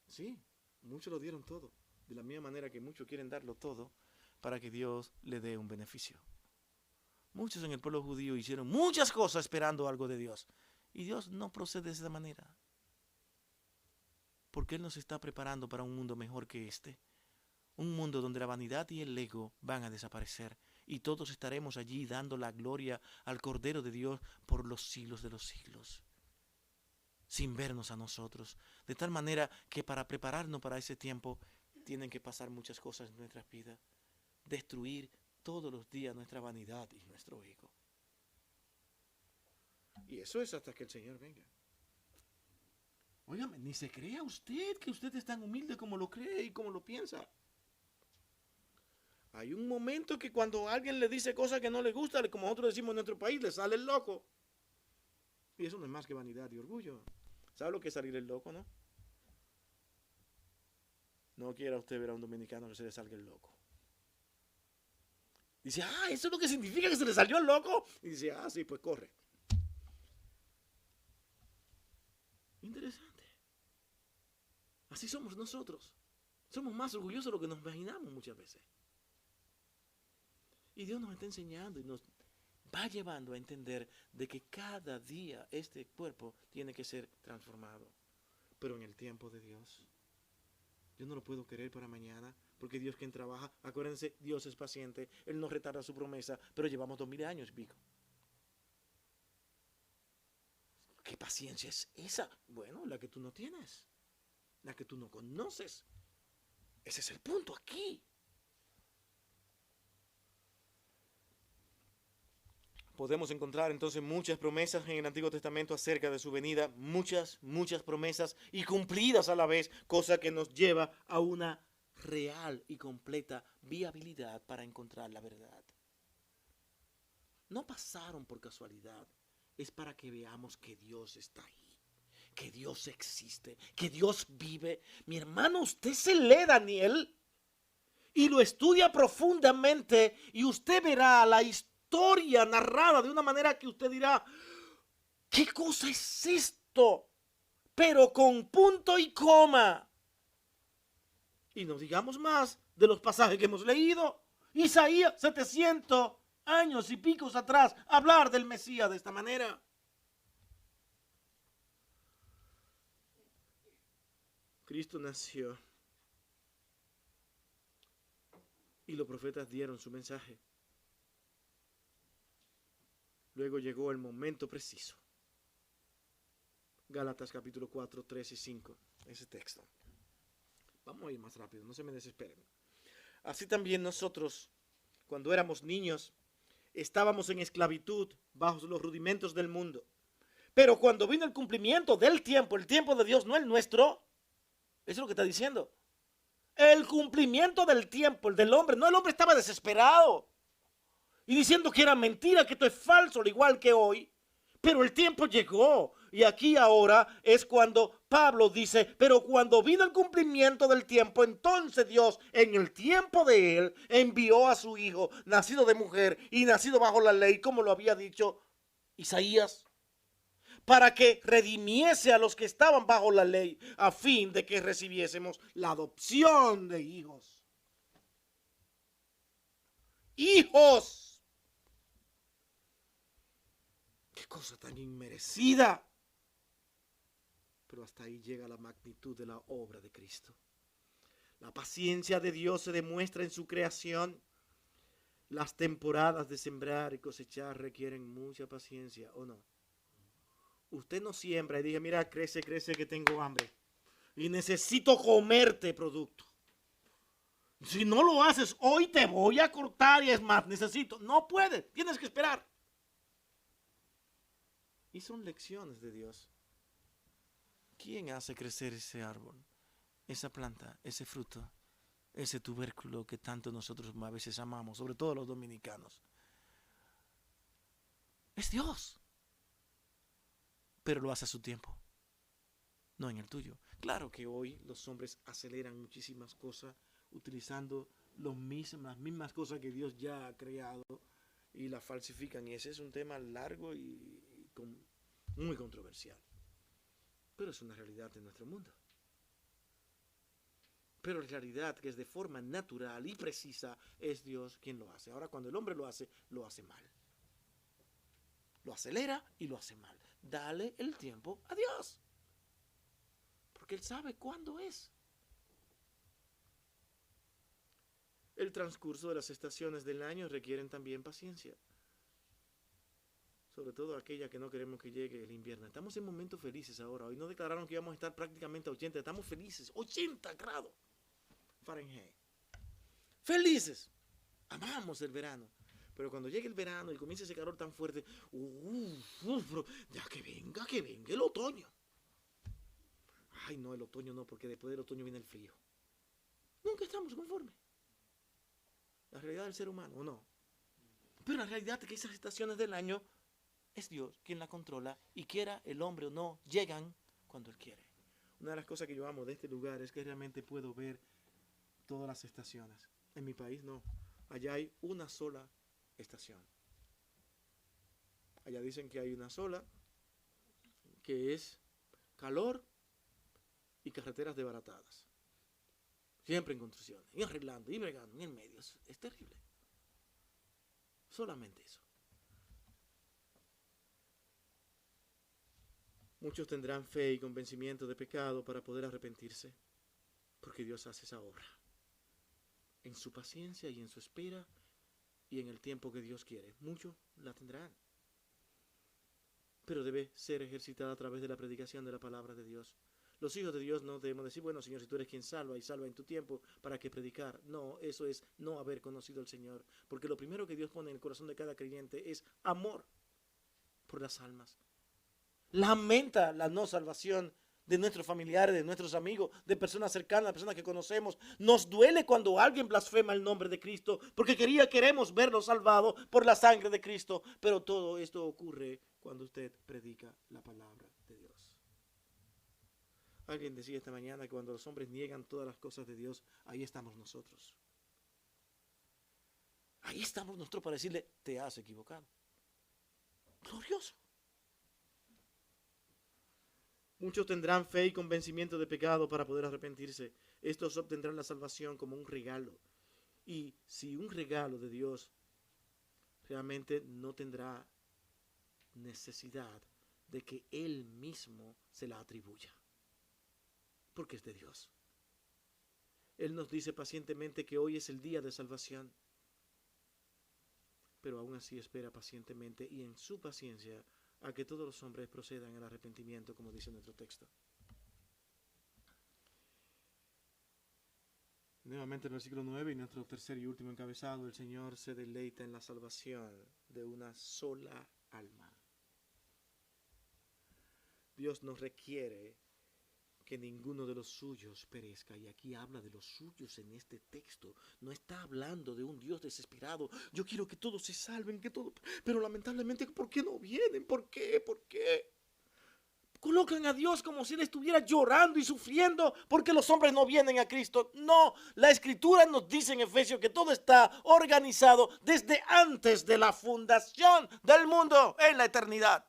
Sí, muchos lo dieron todo. De la misma manera que muchos quieren darlo todo para que Dios le dé un beneficio. Muchos en el pueblo judío hicieron muchas cosas esperando algo de Dios. Y Dios no procede de esa manera. Porque Él nos está preparando para un mundo mejor que este. Un mundo donde la vanidad y el ego van a desaparecer. Y todos estaremos allí dando la gloria al Cordero de Dios por los siglos de los siglos. Sin vernos a nosotros. De tal manera que para prepararnos para ese tiempo tienen que pasar muchas cosas en nuestras vidas. Destruir todos los días nuestra vanidad y nuestro ego. Y eso es hasta que el Señor venga. Óigame, ni se crea usted que usted es tan humilde como lo cree y como lo piensa. Hay un momento que cuando alguien le dice cosas que no le gustan, como nosotros decimos en nuestro país, le sale el loco. Y eso no es más que vanidad y orgullo. ¿Sabe lo que es salir el loco, no? No quiera usted ver a un dominicano que se le salga el loco. Dice, ¿eso es lo que significa que se le salió el loco? Y dice, sí, pues corre. Interesante. Así somos nosotros. Somos más orgullosos de lo que nos imaginamos muchas veces. Y Dios nos está enseñando y nos va llevando a entender de que cada día este cuerpo tiene que ser transformado. Pero en el tiempo de Dios. Yo no lo puedo querer para mañana, porque Dios quien trabaja, acuérdense, Dios es paciente, Él no retarda su promesa, pero llevamos 2000 años, pico. ¿Qué paciencia es esa? Bueno, la que tú no tienes, la que tú no conoces. Ese es el punto aquí. Podemos encontrar entonces muchas promesas en el Antiguo Testamento acerca de su venida, muchas promesas y cumplidas a la vez, cosa que nos lleva a una real y completa viabilidad para encontrar la verdad. No pasaron por casualidad es para que veamos que Dios está ahí, que Dios existe, que Dios vive. Mi hermano, usted se lee Daniel y lo estudia profundamente y usted verá la historia narrada de una manera que usted dirá, ¿qué cosa es esto? Pero con punto y coma. Y no digamos más de los pasajes que hemos leído. Isaías, 700 años y picos atrás, hablar del Mesías de esta manera. Cristo nació y los profetas dieron su mensaje. Luego llegó el momento preciso. Gálatas capítulo 4, 3 y 5, ese texto. Vamos a ir más rápido, no se me desesperen. Así también nosotros, cuando éramos niños, estábamos en esclavitud bajo los rudimentos del mundo. Pero cuando vino el cumplimiento del tiempo, el tiempo de Dios, no el nuestro, eso es lo que está diciendo. El cumplimiento del tiempo, el del hombre, no, el hombre estaba desesperado y diciendo que era mentira, que esto es falso, al igual que hoy. Pero el tiempo llegó y aquí ahora es cuando Pablo dice, pero cuando vino el cumplimiento del tiempo, entonces Dios en el tiempo de él envió a su hijo, nacido de mujer y nacido bajo la ley, como lo había dicho Isaías, para que redimiese a los que estaban bajo la ley, a fin de que recibiésemos la adopción de hijos. ¡Hijos! ¡Qué cosa tan inmerecida! Pero hasta ahí llega la magnitud de la obra de Cristo. La paciencia de Dios se demuestra en su creación. Las temporadas de sembrar y cosechar requieren mucha paciencia, ¿o no? Usted no siembra y dice, mira, crece, crece que tengo hambre y necesito comerte producto. Si no lo haces, hoy te voy a cortar y es más, necesito. No puedes, tienes que esperar. Y son lecciones de Dios. ¿Quién hace crecer ese árbol, esa planta, ese fruto, ese tubérculo que tanto nosotros a veces amamos, sobre todo los dominicanos? Es Dios. Pero lo hace a su tiempo, no en el tuyo. Claro que hoy los hombres aceleran muchísimas cosas utilizando las mismas cosas que Dios ya ha creado y las falsifican. Y ese es un tema largo y muy controversial. Pero es una realidad de nuestro mundo. Pero la realidad que es de forma natural y precisa es Dios quien lo hace. Ahora cuando el hombre lo hace mal. Lo acelera y lo hace mal. Dale el tiempo a Dios. Porque Él sabe cuándo es. El transcurso de las estaciones del año requieren también paciencia. Sobre todo aquella que no queremos que llegue el invierno. Estamos en momentos felices ahora. Hoy nos declararon que íbamos a estar prácticamente a 80. Estamos felices. 80 grados Fahrenheit. Felices. Amamos el verano. Pero cuando llegue el verano y comience ese calor tan fuerte, ya que venga el otoño. Ay, no, el otoño no, porque después del otoño viene el frío. Nunca estamos conformes. La realidad del ser humano, ¿o no? Pero la realidad es que esas estaciones del año es Dios quien la controla y quiera el hombre o no, llegan cuando Él quiere. Una de las cosas que yo amo de este lugar es que realmente puedo ver todas las estaciones. En mi país no. Allá hay una sola estación. Allá dicen que hay una sola, que es calor y carreteras desbaratadas. Siempre en construcción, y arreglando, y bregando, en el medio. Es terrible. Solamente eso. Muchos tendrán fe y convencimiento de pecado para poder arrepentirse, porque Dios hace esa obra. En su paciencia y en su espera y en el tiempo que Dios quiere. Muchos la tendrán. Pero debe ser ejercitada a través de la predicación de la palabra de Dios. Los hijos de Dios no debemos decir, bueno, Señor, si tú eres quien salva y salva en tu tiempo, ¿para qué predicar? No, eso es no haber conocido al Señor. Porque lo primero que Dios pone en el corazón de cada creyente es amor por las almas. Lamenta la no salvación de nuestros familiares, de nuestros amigos, de personas cercanas, de personas que conocemos. Nos duele cuando alguien blasfema el nombre de Cristo, porque queremos verlo salvado por la sangre de Cristo. Pero todo esto ocurre cuando usted predica la palabra de Dios. Alguien decía esta mañana que cuando los hombres niegan todas las cosas de Dios, ahí estamos nosotros. Ahí estamos nosotros para decirle, te has equivocado. Glorioso. Muchos tendrán fe y convencimiento de pecado para poder arrepentirse. Estos obtendrán la salvación como un regalo. Y si un regalo de Dios, realmente no tendrá necesidad de que Él mismo se la atribuya, porque es de Dios. Él nos dice pacientemente que hoy es el día de salvación, pero aún así espera pacientemente y en su paciencia a que todos los hombres procedan al arrepentimiento, como dice nuestro texto. Nuevamente en el versículo 9 y nuestro tercer y último encabezado, el Señor se deleita en la salvación de una sola alma. Dios no requiere que ninguno de los suyos perezca. Y aquí habla de los suyos en este texto. No está hablando de un Dios desesperado. Yo quiero que todos se salven, que todo. Pero lamentablemente, ¿por qué no vienen? ¿Por qué? ¿Por qué? Colocan a Dios como si Él estuviera llorando y sufriendo porque los hombres no vienen a Cristo. No, la Escritura nos dice en Efesios que todo está organizado desde antes de la fundación del mundo en la eternidad.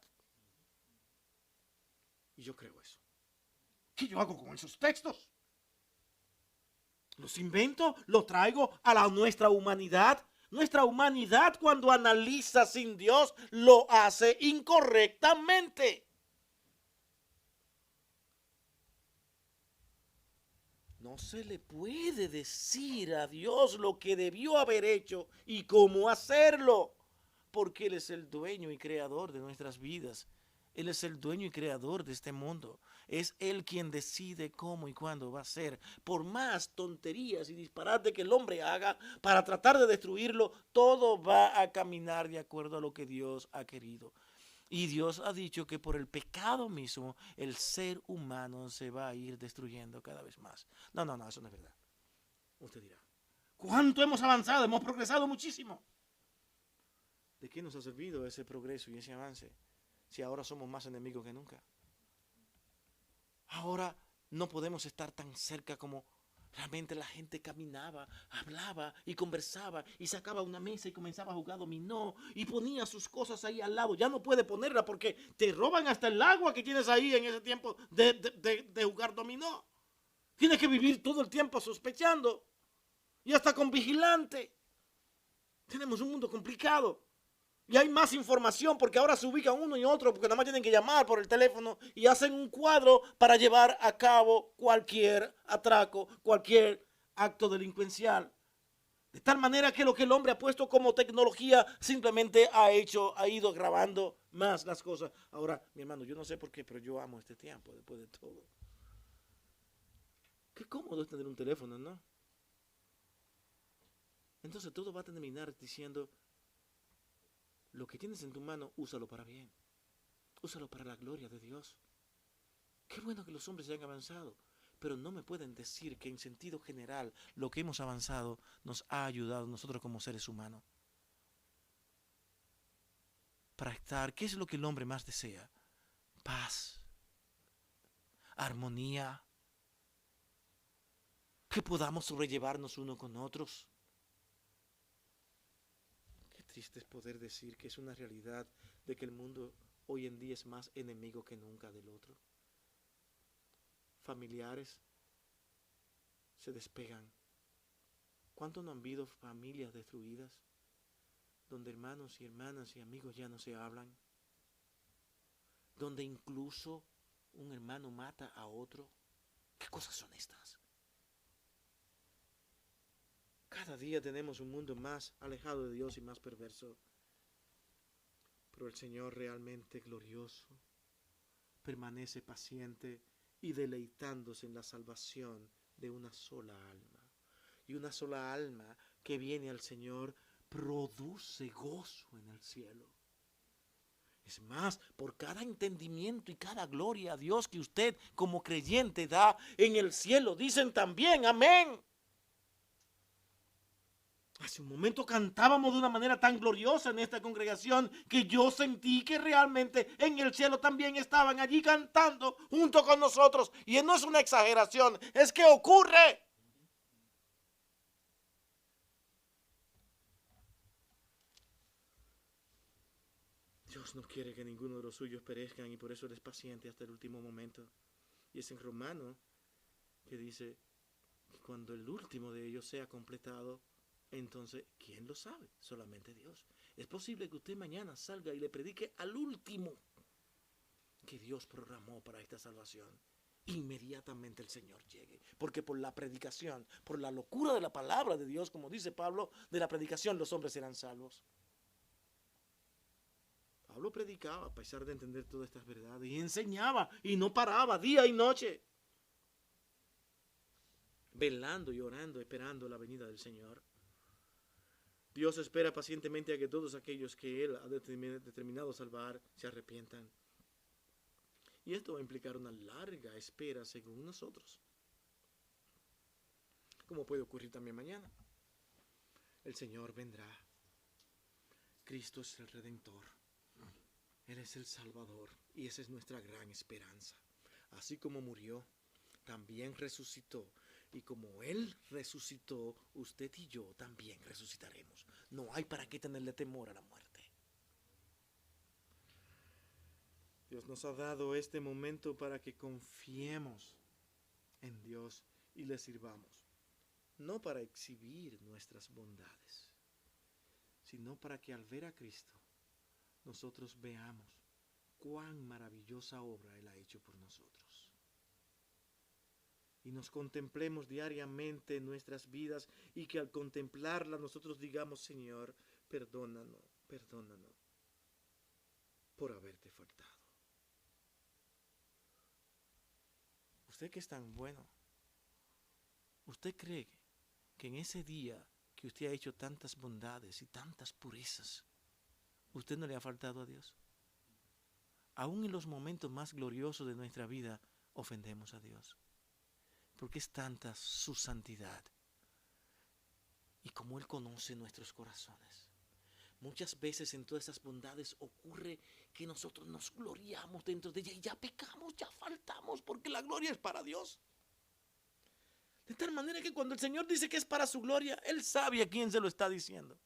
Y yo creo eso. ¿Qué yo hago con esos textos? ¿Los invento? ¿Los traigo a nuestra humanidad? Nuestra humanidad, cuando analiza sin Dios, lo hace incorrectamente. No se le puede decir a Dios lo que debió haber hecho y cómo hacerlo, porque Él es el dueño y creador de nuestras vidas. Él es el dueño y creador de este mundo. Es Él quien decide cómo y cuándo va a ser. Por más tonterías y disparates que el hombre haga para tratar de destruirlo, todo va a caminar de acuerdo a lo que Dios ha querido. Y Dios ha dicho que por el pecado mismo el ser humano se va a ir destruyendo cada vez más. No, eso no es verdad. Usted dirá, ¿cuánto hemos avanzado? Hemos progresado muchísimo. ¿De qué nos ha servido ese progreso y ese avance si ahora somos más enemigos que nunca? Ahora no podemos estar tan cerca como realmente la gente caminaba, hablaba y conversaba y sacaba una mesa y comenzaba a jugar dominó y ponía sus cosas ahí al lado. Ya no puede ponerla porque te roban hasta el agua que tienes ahí en ese tiempo de jugar dominó. Tienes que vivir todo el tiempo sospechando y hasta con vigilante. Tenemos un mundo complicado. Y hay más información porque ahora se ubican uno y otro porque nada más tienen que llamar por el teléfono y hacen un cuadro para llevar a cabo cualquier atraco, cualquier acto delincuencial. De tal manera que lo que el hombre ha puesto como tecnología simplemente ha ido grabando más las cosas. Ahora, mi hermano, yo no sé por qué, pero yo amo este tiempo después de todo. Qué cómodo es tener un teléfono, ¿no? Entonces todo va a terminar diciendo, lo que tienes en tu mano, úsalo para bien. Úsalo para la gloria de Dios. Qué bueno que los hombres hayan avanzado, pero no me pueden decir que en sentido general lo que hemos avanzado nos ha ayudado nosotros como seres humanos. Para estar, ¿qué es lo que el hombre más desea? Paz, armonía, que podamos sobrellevarnos uno con otros. Triste es poder decir que es una realidad de que el mundo hoy en día es más enemigo que nunca del otro. Familiares se despegan. ¿Cuánto no han habido familias destruidas? Donde hermanos y hermanas y amigos ya no se hablan. Donde incluso un hermano mata a otro. ¿Qué cosas son estas? Cada día tenemos un mundo más alejado de Dios y más perverso. Pero el Señor realmente glorioso permanece paciente y deleitándose en la salvación de una sola alma. Y una sola alma que viene al Señor produce gozo en el cielo. Es más, por cada entendimiento y cada gloria a Dios que usted como creyente da en el cielo, dicen también amén. Hace un momento cantábamos de una manera tan gloriosa en esta congregación que yo sentí que realmente en el cielo también estaban allí cantando junto con nosotros. Y no es una exageración, es que ocurre. Dios no quiere que ninguno de los suyos perezcan y por eso Él es paciente hasta el último momento. Y es en Romano que dice que cuando el último de ellos sea completado, entonces, ¿quién lo sabe? Solamente Dios. Es posible que usted mañana salga y le predique al último que Dios programó para esta salvación. Inmediatamente el Señor llegue. Porque por la predicación, por la locura de la palabra de Dios, como dice Pablo, de la predicación los hombres serán salvos. Pablo predicaba a pesar de entender todas estas verdades y enseñaba y no paraba día y noche, velando y orando, esperando la venida del Señor. Dios espera pacientemente a que todos aquellos que Él ha determinado salvar se arrepientan. Y esto va a implicar una larga espera según nosotros, como puede ocurrir también mañana. El Señor vendrá. Cristo es el Redentor. Él es el Salvador y esa es nuestra gran esperanza. Así como murió, también resucitó. Y como Él resucitó, usted y yo también resucitaremos. No hay para qué tenerle temor a la muerte. Dios nos ha dado este momento para que confiemos en Dios y le sirvamos. No para exhibir nuestras bondades, sino para que al ver a Cristo, nosotros veamos cuán maravillosa obra Él ha hecho por nosotros. Y nos contemplemos diariamente en nuestras vidas y que al contemplarla nosotros digamos, Señor, perdónanos por haberte faltado. Usted que es tan bueno, ¿usted cree que en ese día que usted ha hecho tantas bondades y tantas purezas, usted no le ha faltado a Dios? Aún en los momentos más gloriosos de nuestra vida, ofendemos a Dios. Porque es tanta su santidad. Y como Él conoce nuestros corazones. Muchas veces en todas esas bondades ocurre que nosotros nos gloriamos dentro de ella y ya pecamos, ya faltamos, porque la gloria es para Dios. De tal manera que cuando el Señor dice que es para su gloria, Él sabe a quién se lo está diciendo.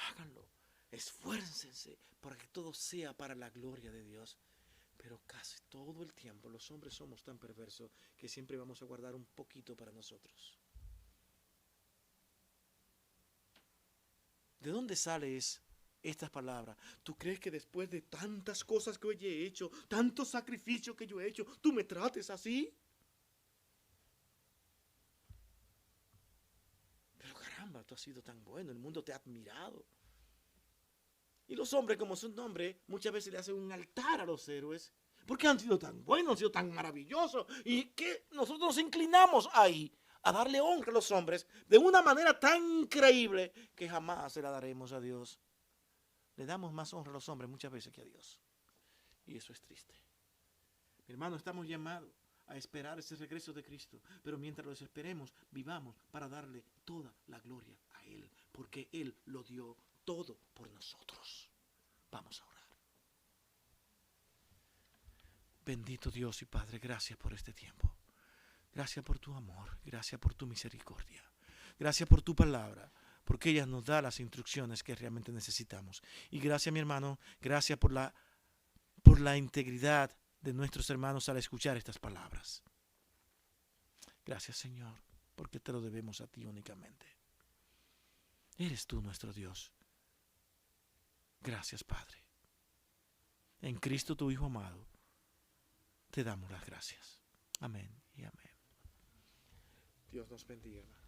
Háganlo, esfuércense para que todo sea para la gloria de Dios. Pero casi todo el tiempo los hombres somos tan perversos que siempre vamos a guardar un poquito para nosotros. ¿De dónde salen estas palabras? ¿Tú crees que después de tantas cosas que hoy he hecho, tantos sacrificios que yo he hecho, tú me trates así? Pero caramba, tú has sido tan bueno, el mundo te ha admirado. Y los hombres, como son hombres, muchas veces le hacen un altar a los héroes, porque han sido tan buenos, han sido tan maravillosos, y que nosotros nos inclinamos ahí a darle honra a los hombres de una manera tan increíble que jamás se la daremos a Dios. Le damos más honra a los hombres muchas veces que a Dios. Y eso es triste. Mi hermano, estamos llamados a esperar ese regreso de Cristo, pero mientras los esperemos, vivamos para darle toda la gloria a Él, porque Él lo dio todo por nosotros. Vamos a orar. Bendito Dios y Padre, gracias por este tiempo. Gracias por tu amor, gracias por tu misericordia. Gracias por tu palabra, porque ella nos da las instrucciones que realmente necesitamos. Y gracias, mi hermano, gracias por la integridad de nuestros hermanos al escuchar estas palabras. Gracias, Señor, porque te lo debemos a ti únicamente. Eres tú nuestro Dios. Gracias, Padre. En Cristo, tu Hijo amado, te damos las gracias. Amén y amén. Dios nos bendiga, hermano.